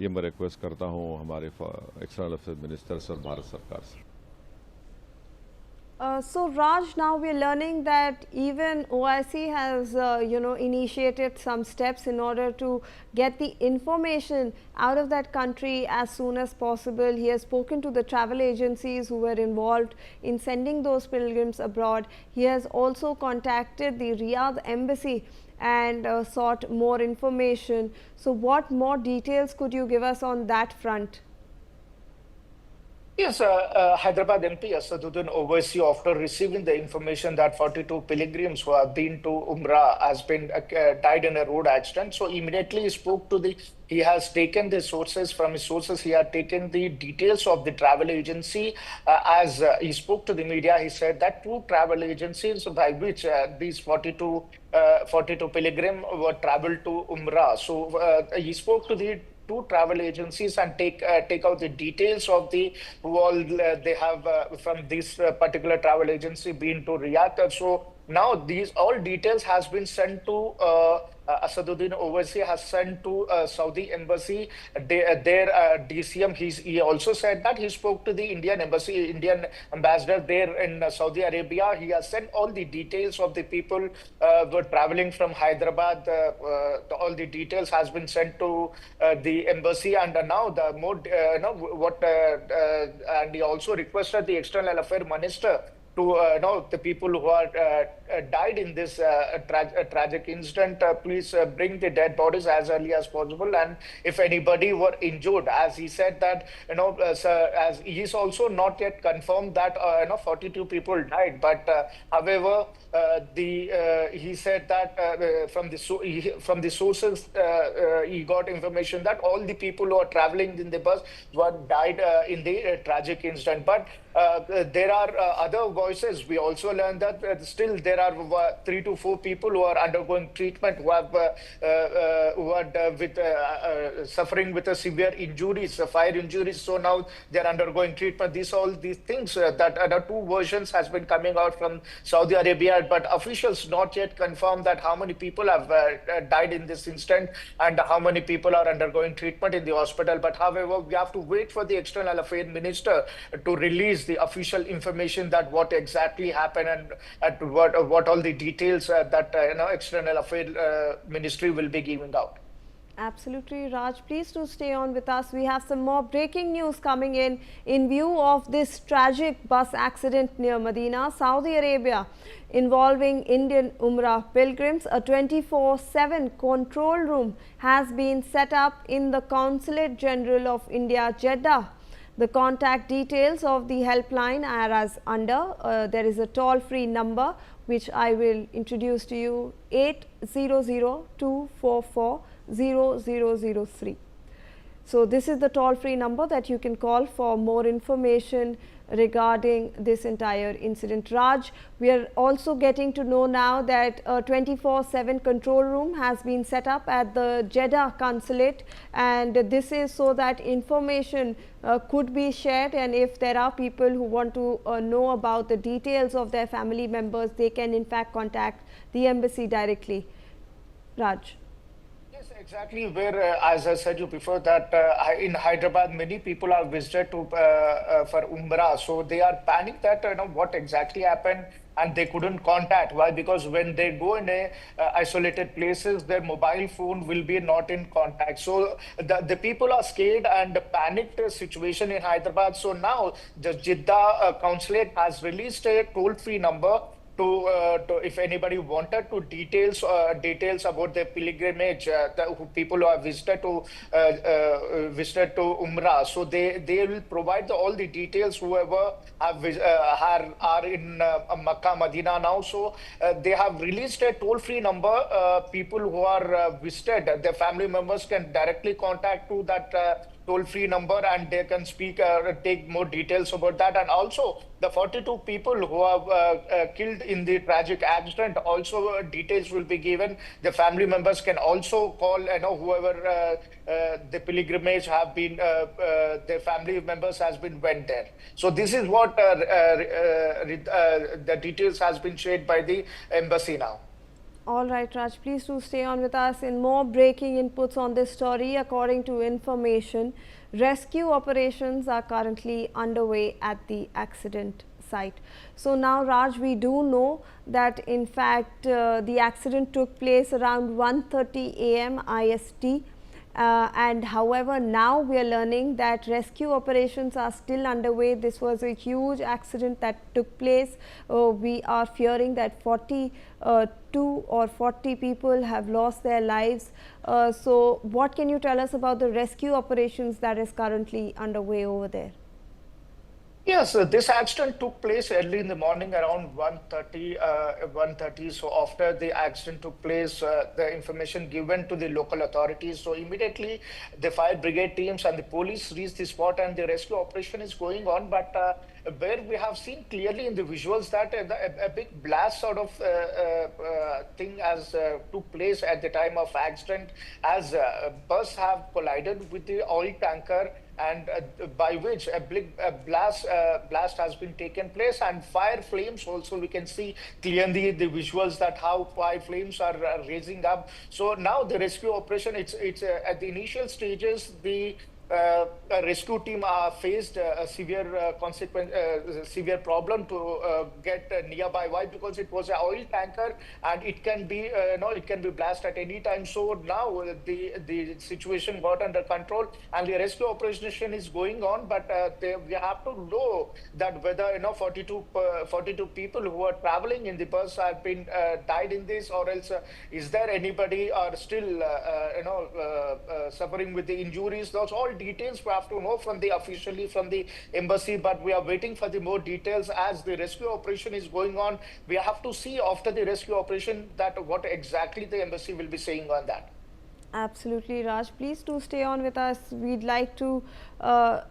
ये मैं रिक्वेस्ट करता हूँ हमारे एक्सटर्नल अफेयर्स मिनिस्टर से और भारत सरकार से। So Raj, now we are learning that even OIC has initiated some steps in order to get the information out of that country as soon as possible. He has spoken to the travel agencies who were involved in sending those pilgrims abroad. He has also contacted the Riyadh embassy and sought more information. So what more details could you give us on that front? Yes, Hyderabad MP Asauddin Owaisi, after receiving the information that 42 pilgrims who have been to Umrah has been died in a road accident, so immediately he spoke to he has taken the sources from his sources. He had taken the details of the travel agency. As he spoke to the media, he said that two travel agencies by which these 42 pilgrims were traveled to Umrah. So he spoke to the two travel agencies and take out the details of who all they have from this particular travel agency been to Riyadh. So now these all details has been sent to Asauddin Owaisi has sent to Saudi embassy. Their DCM. He also said that he spoke to the Indian ambassador there in Saudi Arabia. He has sent all the details of the people were traveling from Hyderabad. All the details has been sent to the embassy, and now the more and he also requested the External Affairs Minister to the people who are died in this tragic incident, please bring the dead bodies as early as possible. And if anybody were injured, as he said that as he's also not yet confirmed that 42 people died, but however he said that from the sources he got information that all the people who are traveling in the bus died in the tragic incident. But there are other voices. We also learned that still there are 3 to 4 people who are undergoing treatment, who are suffering with severe injuries, fire injuries. So now they are undergoing treatment. All these things that two versions has been coming out from Saudi Arabia, but officials not yet confirmed that how many people have died in this incident and how many people are undergoing treatment in the hospital. But however, we have to wait for the External Affairs Minister to release the official information that what exactly happened and what all the details that External Affairs Ministry will be giving out. Absolutely, Raj. Please do stay on with us. We have some more breaking news coming in view of this tragic bus accident near Medina, Saudi Arabia, involving Indian Umrah pilgrims. A 24/7 control room has been set up in the Consulate General of India, Jeddah. The contact details of the helpline are as under. There is a toll-free number which I will introduce to you, 800-244-0003. So this is the toll-free number that you can call for more information regarding this entire incident. Raj, we are also getting to know now that a 24/7 control room has been set up at the Jeddah consulate, and this is so that information could be shared, and if there are people who want to know about the details of their family members, they can in fact contact the embassy directly. Raj. Exactly, where as I said you before that in Hyderabad many people are visited to for Umrah, so they are panicked that what exactly happened, and they couldn't contact. Why? Because when they go in a isolated places, their mobile phone will be not in contact. So the people are scared and panicked situation in Hyderabad. So now the Jeddah consulate has released a toll-free number to if anybody wanted to details about their pilgrimage, people who are visited to Umrah, so they will provide all the details. Whoever are in Makkah, Medina now, so they have released a toll-free number. People who are visited, their family members can directly contact to that toll-free number, and they can speak, take more details about that. And also the 42 people who are killed in the tragic accident, also details will be given. The family members can also call, whoever the pilgrimage have been, their family members has been went there. So this is what the details has been shared by the embassy now. All right, Raj, please do stay on with us. In more breaking inputs on this story, according to information, rescue operations are currently underway at the accident site. So now, Raj, we do know that in fact the accident took place around 1:30 a.m. IST. And however, now we are learning that rescue operations are still underway. This was a huge accident that took place. We are fearing that 42 or 40 people have lost their lives. So what can you tell us about the rescue operations that is currently underway over there? Yes, this accident took place early in the morning around 1:30. So after the accident took place, the information given to the local authorities. So immediately the fire brigade teams and the police reached the spot, and the rescue operation is going on. But where we have seen clearly in the visuals that a big blast sort of thing has took place at the time of accident, as bus have collided with the oil tanker, and by which a big blast has been taken place, and fire flames also we can see clearly the visuals that how fire flames are raising up. So now the rescue operation, it's at the initial stages, the rescue team faced a severe severe problem to get nearby. Why? Because it was an oil tanker, and it can be it can be blast at any time. So now the situation got under control, and the rescue operation is going on. But we have to know that whether 42 people who are traveling in the bus have been died in this, or else is there anybody are still suffering with the injuries. Those all details we have to know from the officially from the embassy, but we are waiting for the more details as the rescue operation is going on. We have to see after the rescue operation that what exactly the embassy will be saying on that. Absolutely, Raj. Please do stay on with us. We'd like to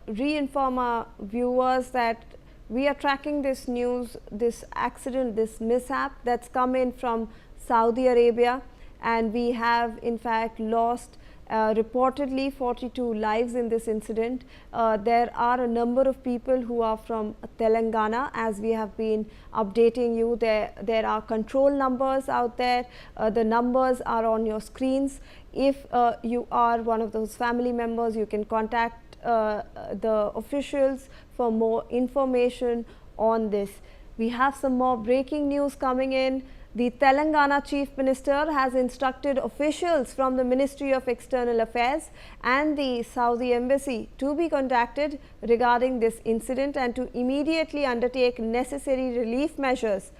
re-inform our viewers that we are tracking this news, this accident, this mishap that's come in from Saudi Arabia, and we have in fact lost reportedly 42 lives in this incident. There are a number of people who are from Telangana, as we have been updating you. There are control numbers out there. The numbers are on your screens. If you are one of those family members, you can contact the officials for more information on this. We have some more breaking news coming in. The Telangana Chief Minister has instructed officials from the Ministry of External Affairs and the Saudi Embassy to be contacted regarding this incident and to immediately undertake necessary relief measures.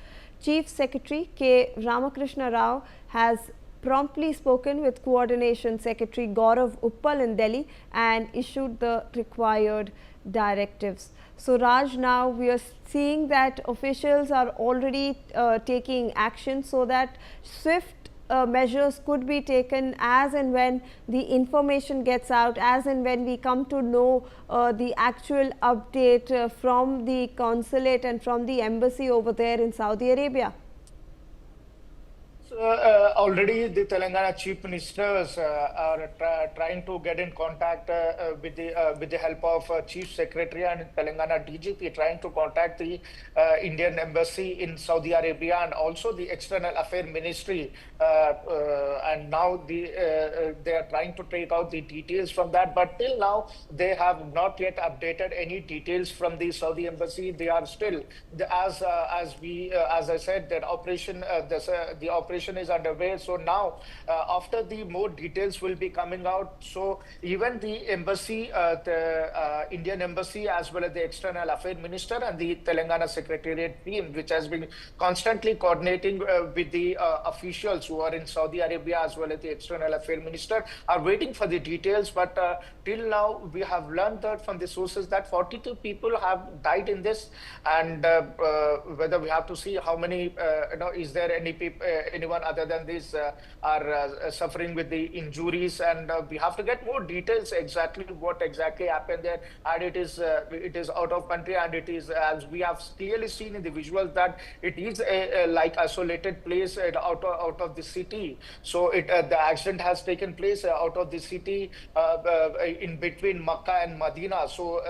Chief Secretary K. Ramakrishna Rao has promptly spoken with Coordination Secretary Gaurav Uppal in Delhi and issued the required directives. So Raj, now we are seeing that officials are already taking action so that swift measures could be taken as and when the information gets out, as and when we come to know the actual update from the consulate and from the embassy over there in Saudi Arabia. Already the Telangana chief ministers are trying to get in contact with the help of chief secretary and Telangana DGP, trying to contact the Indian embassy in Saudi Arabia and also the external affairs ministry, and now they are trying to take out the details from that, but till now they have not yet updated any details from the Saudi embassy. They are still, as I said, that the operation is underway. So now after the more details will be coming out, so even the embassy, the Indian embassy, as well as the external affairs minister and the Telangana secretariat team, which has been constantly coordinating with the officials who are in Saudi Arabia as well as the external affairs minister, are waiting for the details. But till now we have learned that from the sources that 42 people have died in this, and whether we have to see how many, is there any people, anyone other than this are suffering with the injuries, and we have to get more details exactly what exactly happened there. And it is out of country, and it is, as we have clearly seen in the visuals, that it is a like isolated place out of the city. So the accident has taken place out of the city in between Makkah and Medina. So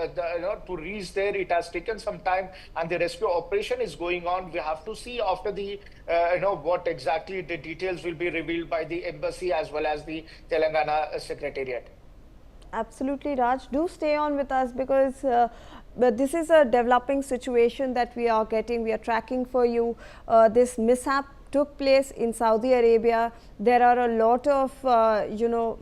to reach there, it has taken some time, and the rescue operation is going on. We have to see after the what exactly the details will be revealed by the embassy as well as the Telangana secretariat. Absolutely, Raj. Do stay on with us, because but this is a developing situation that we are getting. We are tracking for you. This mishap took place in Saudi Arabia. There are a lot of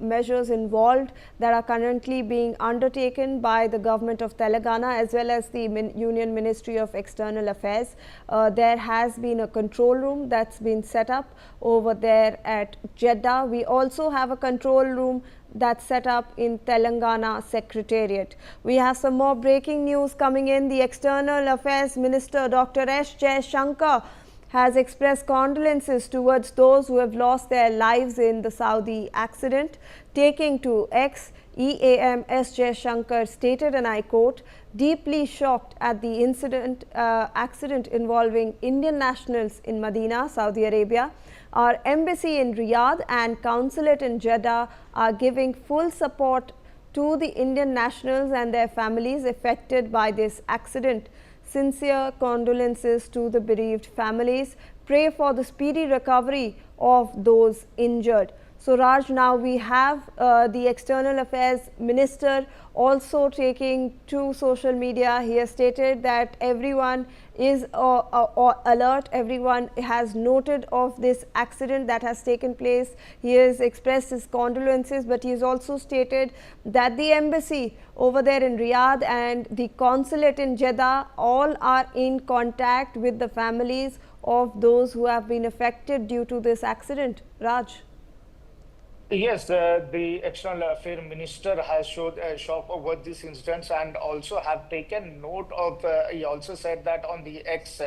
measures involved that are currently being undertaken by the government of Telangana as well as the Union Ministry of External Affairs. There has been a control room that's been set up over there at Jeddah. We also have a control room that's set up in Telangana Secretariat. We have some more breaking news coming in. The External Affairs Minister Dr. S. Jaishankar has expressed condolences towards those who have lost their lives in the Saudi accident. Taking to X, EAM S. Jaishankar stated, and I quote, "Deeply shocked at the accident involving Indian nationals in Medina, Saudi Arabia. Our embassy in Riyadh and consulate in Jeddah are giving full support to the Indian nationals and their families affected by this accident. Sincere condolences to the bereaved families. Pray for the speedy recovery of those injured." So Raj, now we have the External Affairs Minister also taking to social media. He has stated that everyone is alert, everyone has noted of this accident that has taken place. He has expressed his condolences, but he has also stated that the embassy over there in Riyadh and the consulate in Jeddah all are in contact with the families of those who have been affected due to this accident. Raj. Yes, the External Affairs Minister has showed shock over this incident and also have taken note of, he also said that on the X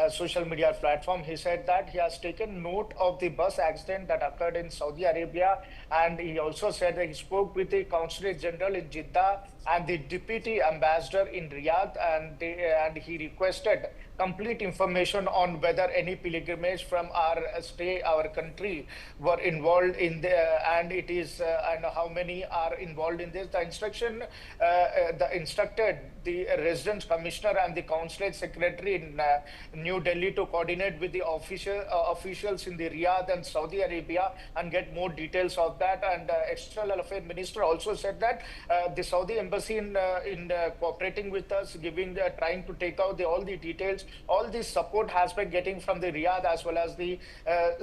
social media platform, he said that he has taken note of the bus accident that occurred in Saudi Arabia, and he also said that he spoke with the Consulate General in Jeddah and the Deputy Ambassador in Riyadh, and he requested complete information on whether any pilgrimage from our country were involved in and it is and how many are involved in this. The instructed the resident commissioner and the consulate secretary in New Delhi to coordinate with the officials in the Riyadh and Saudi Arabia and get more details of that. And External Affairs Minister also said that the Saudi embassy in cooperating with us, trying to take out all the details all this support has been getting from the Riyadh as well as the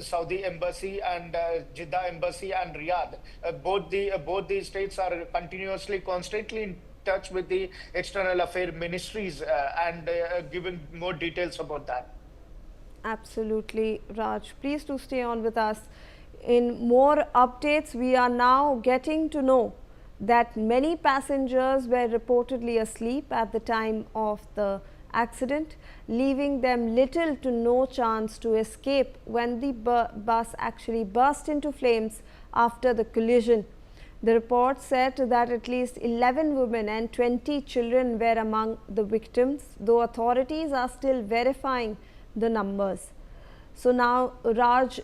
Saudi embassy and Jeddah embassy and Riyadh. Both these states are continuously, constantly in touch with the external affairs ministries and giving more details about that. Absolutely, Raj. Please do stay on with us. In more updates, we are now getting to know that many passengers were reportedly asleep at the time of the accident, leaving them little to no chance to escape when the bus actually burst into flames after the collision. The report said that at least 11 women and 20 children were among the victims, though authorities are still verifying the numbers. So now, Raj,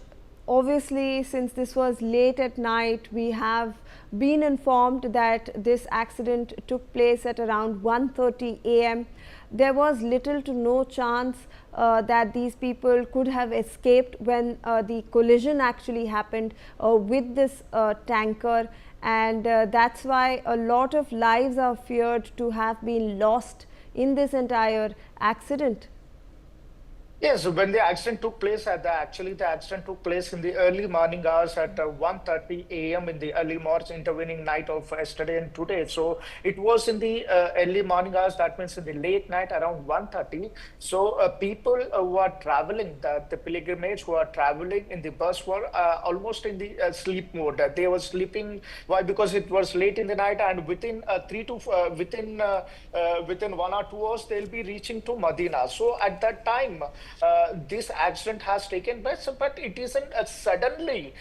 obviously, since this was late at night, we have been informed that this accident took place at around 1:30 a.m. There was little to no chance that these people could have escaped when the collision actually happened with this tanker, and that's why a lot of lives are feared to have been lost in this entire accident. Yes, when the accident took place, actually the accident took place in the early morning hours at 1:30 a.m. in the early morning intervening night of yesterday and today. So it was in the early morning hours, that means in the late night around 1:30. So people who are traveling, the pilgrimage who are traveling in the bus were almost in the sleep mode. They were sleeping. Why? Because it was late in the night, and within within 1 or 2 hours they'll be reaching to Medina. So at that time, this accident has taken place, but it isn't suddenly,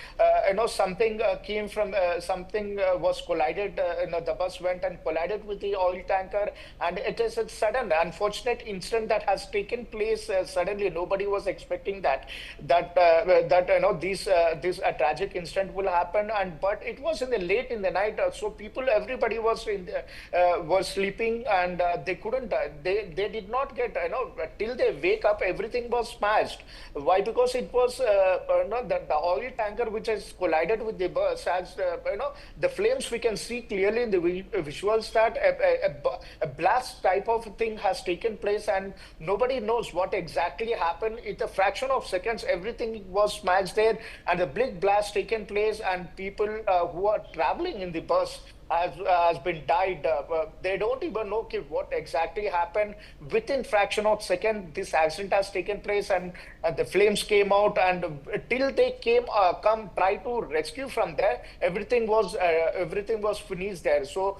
something came from, something was collided, the bus went and collided with the oil tanker, and it is a sudden, unfortunate incident that has taken place suddenly. Nobody was expecting that this tragic incident will happen, but it was in the late in the night, so everybody was was sleeping, and they couldn't, they did not get, till they wake up, everything was smashed. Why? Because it was the oil tanker which has collided with the bus. As the flames, we can see clearly in the visuals that a blast type of thing has taken place, and nobody knows what exactly happened. In a fraction of seconds, everything was smashed there, and a big blast taken place, and people who are traveling in the bus has been died. They don't even know what exactly happened. Within fraction of second, this accident has taken place, and the flames came out, and till they try to rescue from there, everything was finished there. So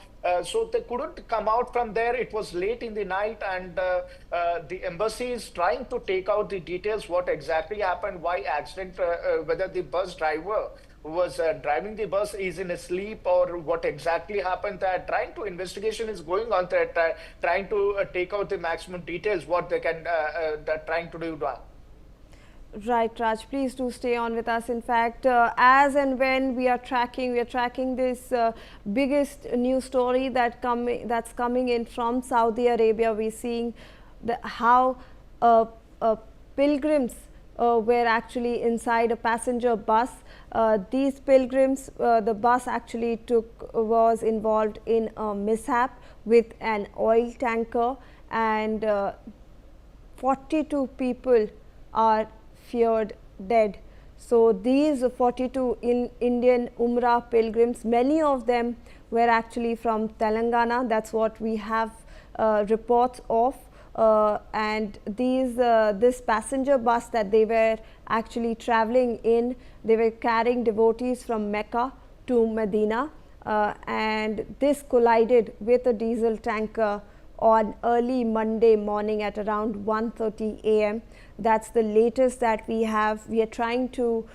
they couldn't come out from there. It was late in the night, and the embassy is trying to take out the details, what exactly happened, why accident, whether the bus driver who was driving the bus is in a sleep, or what exactly happened. Investigation is going on there, trying to take out the maximum details, what they can, trying to do. Right, Raj, please do stay on with us. In fact, as and when we are tracking this biggest news story that's coming in from Saudi Arabia. We're seeing how pilgrims were actually inside a passenger bus. These pilgrims, the bus actually was involved in a mishap with an oil tanker, and 42 people are feared dead. So these 42 Indian Umrah pilgrims, many of them were actually from Telangana. That's what we have reports of. And this passenger bus that they were actually traveling in, they were carrying devotees from Mecca to Medina, and this collided with a diesel tanker on early Monday morning at around 1:30 a.m. That's the latest that we have. We are trying to,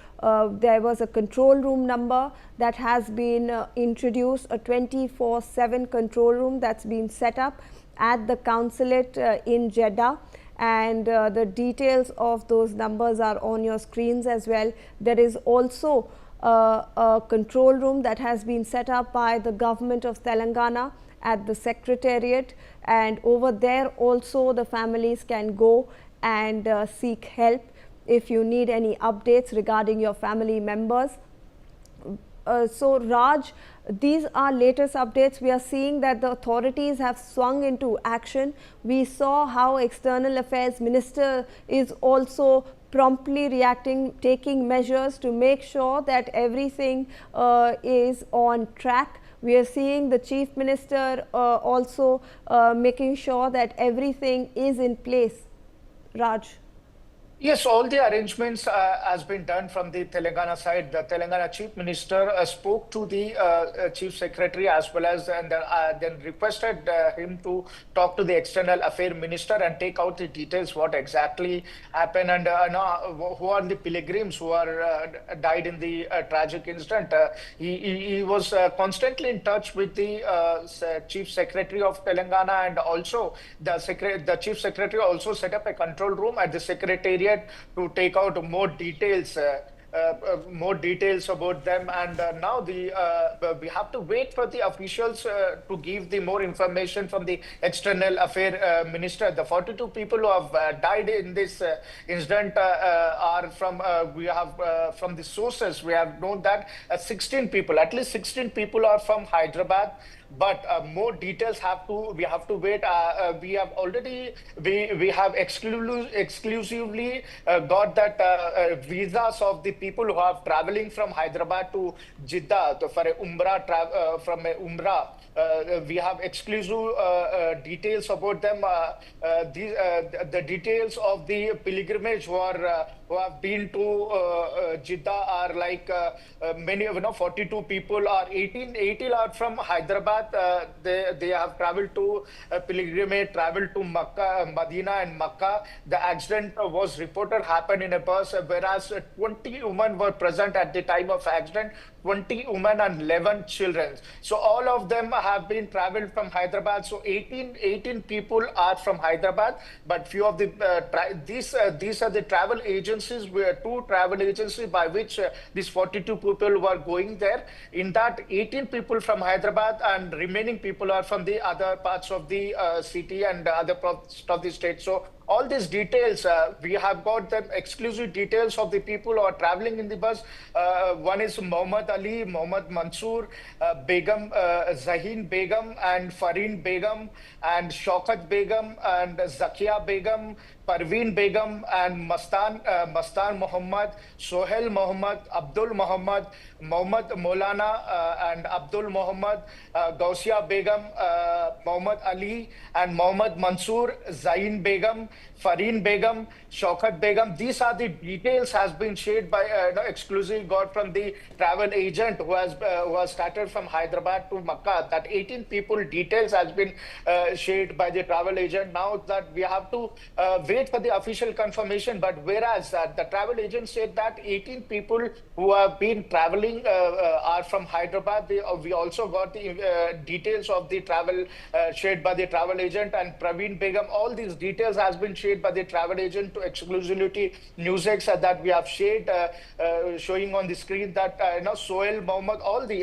there was a control room number that has been introduced, a 24/7 control room that's been set up at the consulate in Jeddah, and the details of those numbers are on your screens as well. There is also a control room that has been set up by the government of Telangana at the secretariat, and over there also the families can go and seek help if you need any updates regarding your family members. So Raj, these are latest updates. We are seeing that the authorities have swung into action. We saw how External Affairs Minister is also promptly reacting, taking measures to make sure that everything is on track. We are seeing the Chief Minister also making sure that everything is in place. Raj. Yes, all the arrangements has been done from the Telangana side. The Telangana Chief Minister spoke to the Chief Secretary as well as and then requested him to talk to the External Affairs Minister and take out the details what exactly happened and who are the pilgrims who are died in the tragic incident. He was constantly in touch with the Chief Secretary of Telangana, and also the Chief Secretary also set up a control room at the Secretariat to take out more details about them, and now we have to wait for the officials to give the more information from the External Affairs Minister. The 42 people who have died in this incident are from we have from the sources we have known that 16 people, at least 16 people are from Hyderabad. But more details we have to wait. We have already we have exclusively got that visas of the people who are traveling from Hyderabad to Jeddah for a Umrah from a Umrah. We have exclusive details about them. The details of the pilgrimage who have been to Jeddah are like many, 42 people or 18 are from Hyderabad. They have traveled to pilgrimage, traveled to Makkah, Medina and Makkah. The accident was reported happened in a bus, whereas 20 women were present at the time of accident. 20 women and 11 children. So all of them have been traveled from Hyderabad. So 18 people are from Hyderabad, but few of the these are the travel agencies, two travel agencies by which these 42 people were going there. In that, 18 people from Hyderabad and remaining people are from the other parts of the city and other parts of the state. So all these details, we have got the exclusive details of the people who are traveling in the bus. One is Muhammad Ali, Muhammad Mansoor, Begum, Zahin Begum, and Fareen Begum, and Shaukat Begum, and Zakia Begum, Parveen Begum, and Mastan Muhammad, Sohail Muhammad, Abdul Muhammad, Muhammad Maulana, and Abdul Muhammad, Gausia Begum, Muhammad Ali, and Muhammad Mansoor, Zain Begum, Fareen Begum, Shaukat Begum. These are the details has been shared by exclusive got from the travel agent who has started from Hyderabad to Makkah. That 18 people details has been shared by the travel agent. Now that we have to wait for the official confirmation, but whereas the travel agent said that 18 people who have been traveling are from Hyderabad. We also got the details of the travel shared by the travel agent, and Praveen Begum. All these details has been shared by the travel agent to exclusivity NewsX that we have shared, showing on the screen that Sohail Mohammed, all the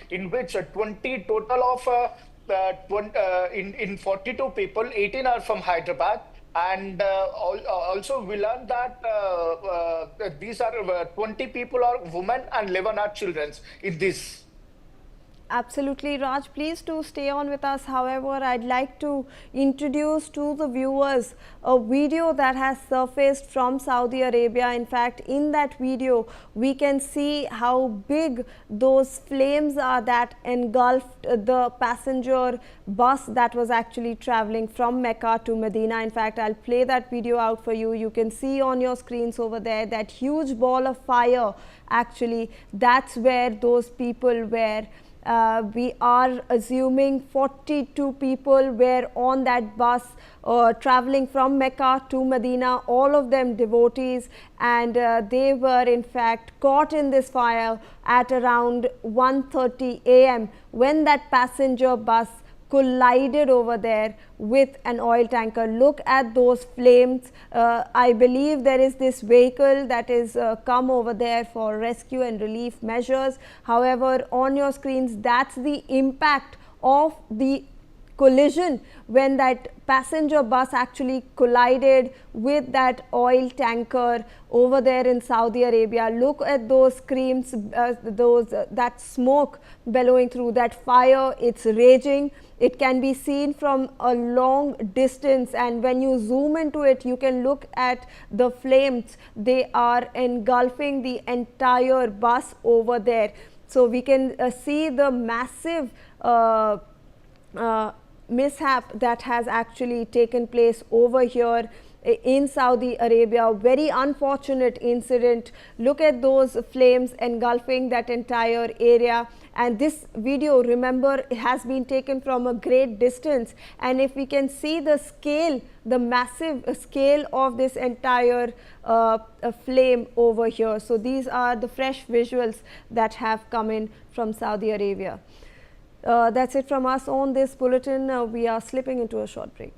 in which 20 total of in 42 people, 18 are from Hyderabad. And also we learned that these are 20 people are women and 11 are children in this. Absolutely, Raj. Please do stay on with us. However, I'd like to introduce to the viewers a video that has surfaced from Saudi Arabia. In fact, in that video, we can see how big those flames are that engulfed the passenger bus that was actually traveling from Mecca to Medina. In fact, I'll play that video out for you. You can see on your screens over there that huge ball of fire. Actually, that's where those people were. We are assuming 42 people were on that bus traveling from Mecca to Medina, all of them devotees, and they were in fact caught in this fire at around 1:30 a.m. when that passenger bus collided over there with an oil tanker. Look at those flames. I believe there is this vehicle that is come over there for rescue and relief measures. However, on your screens, that's the impact of the collision when that passenger bus actually collided with that oil tanker over there in Saudi Arabia. Look at those screams, that smoke bellowing through, that fire, it's raging. It can be seen from a long distance, and when you zoom into it, you can look at the flames. They are engulfing the entire bus over there. So we can see the massive mishap that has actually taken place over here in Saudi Arabia. Very unfortunate incident. Look at those flames engulfing that entire area. And this video, remember, has been taken from a great distance. And if we can see the scale, the massive scale of this entire flame over here. So these are the fresh visuals that have come in from Saudi Arabia. That's it from us on this bulletin. We are slipping into a short break.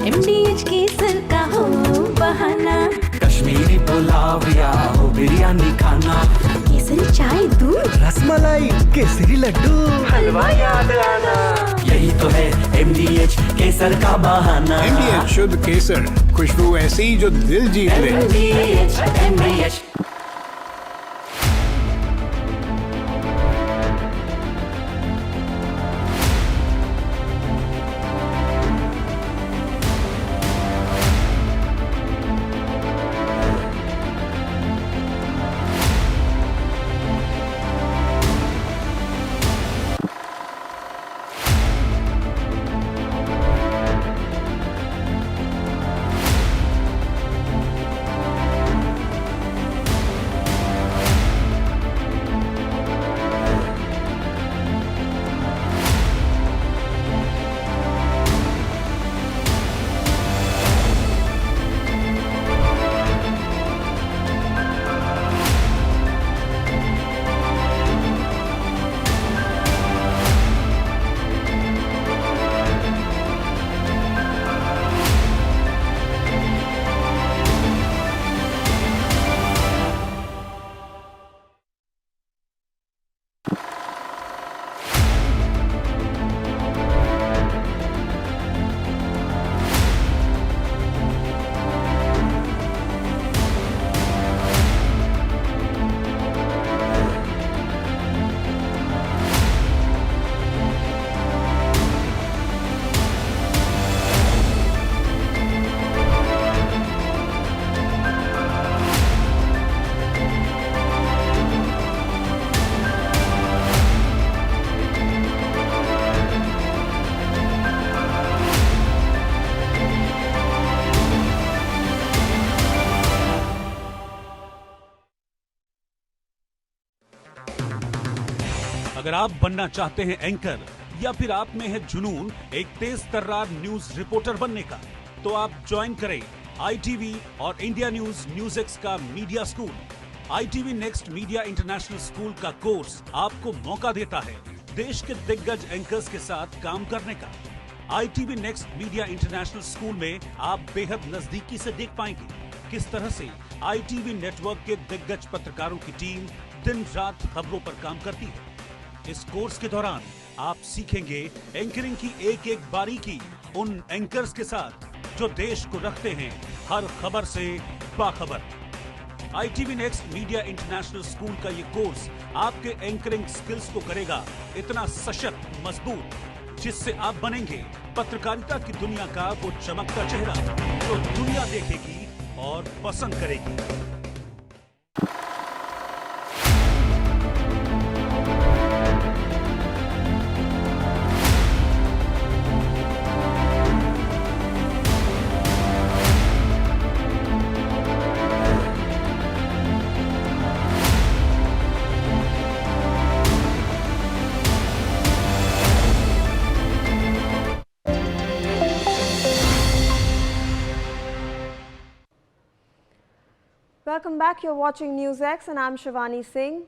MDH केसर का हो बहाना, कश्मीरी पुलाव या हो बिरयानी खाना, केसरी चाय दूध, रसमलाई केसरी लड्डू, हलवा याद आना, यही तो है MDH केसर का बहाना। MDH शुद्ध केसर, खुशबू ऐसी जो दिल जीत ले। MDH अगर आप बनना चाहते हैं एंकर या फिर आप में है जुनून एक तेज तर्रार न्यूज रिपोर्टर बनने का, तो आप ज्वाइन करें ITV और इंडिया NewsX का media school. ITV next media international school का कोर्स आपको मौका देता है देश के दिग्गज एंकर्स के साथ काम करने का। ITV next media international school में आप बेहद नजदीकी से देख पाएंगे किस तरह से ITV नेटवर्क के दिग्गज पत्रकारों की टीम दिन रात खबरों पर काम करती है। इस कोर्स के दौरान आप सीखेंगे एंकरिंग की एक एक बारीकी उन एंकर्स के साथ जो देश को रखते हैं हर खबर से बाखबर। ITV next media international school का ये कोर्स आपके एंकरिंग स्किल्स को करेगा इतना सशक्त, मजबूत, जिससे आप बनेंगे पत्रकारिता की दुनिया का वो चमकता चेहरा जो दुनिया देखेगी और पसंद करेगी। Welcome back. You're watching NewsX and I'm Shivani Singh.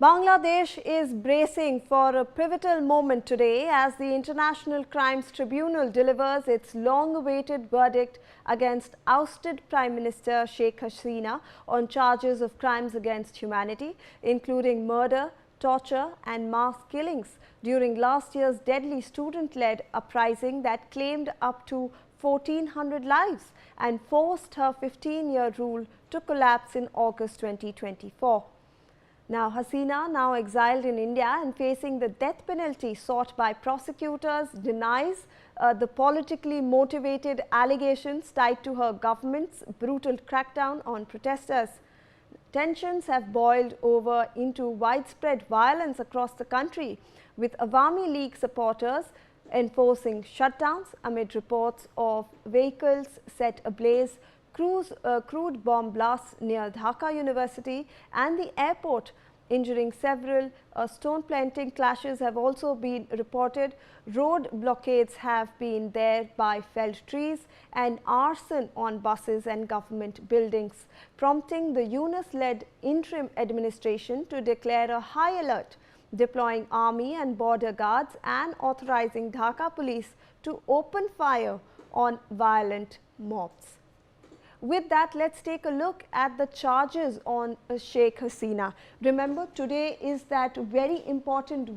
Bangladesh is bracing for a pivotal moment today as the International Crimes Tribunal delivers its long-awaited verdict against ousted Prime Minister Sheikh Hasina on charges of crimes against humanity, including murder, torture and mass killings during last year's deadly student-led uprising that claimed up to 1,400 lives and forced her 15-year rule to collapse in August 2024. Now, Hasina, now exiled in India and facing the death penalty sought by prosecutors, denies the politically motivated allegations tied to her government's brutal crackdown on protesters. Tensions have boiled over into widespread violence across the country, with Awami League supporters enforcing shutdowns amid reports of vehicles set ablaze, crude bomb blasts near Dhaka University and the airport, injuring several. Stone planting clashes have also been reported. Road blockades have been there by felled trees and arson on buses and government buildings, prompting the Yunus-led interim administration to declare a high alert, deploying army and border guards and authorizing Dhaka police to open fire on violent mobs. With that, let's take a look at the charges on Sheikh Hasina. Remember, today is that very important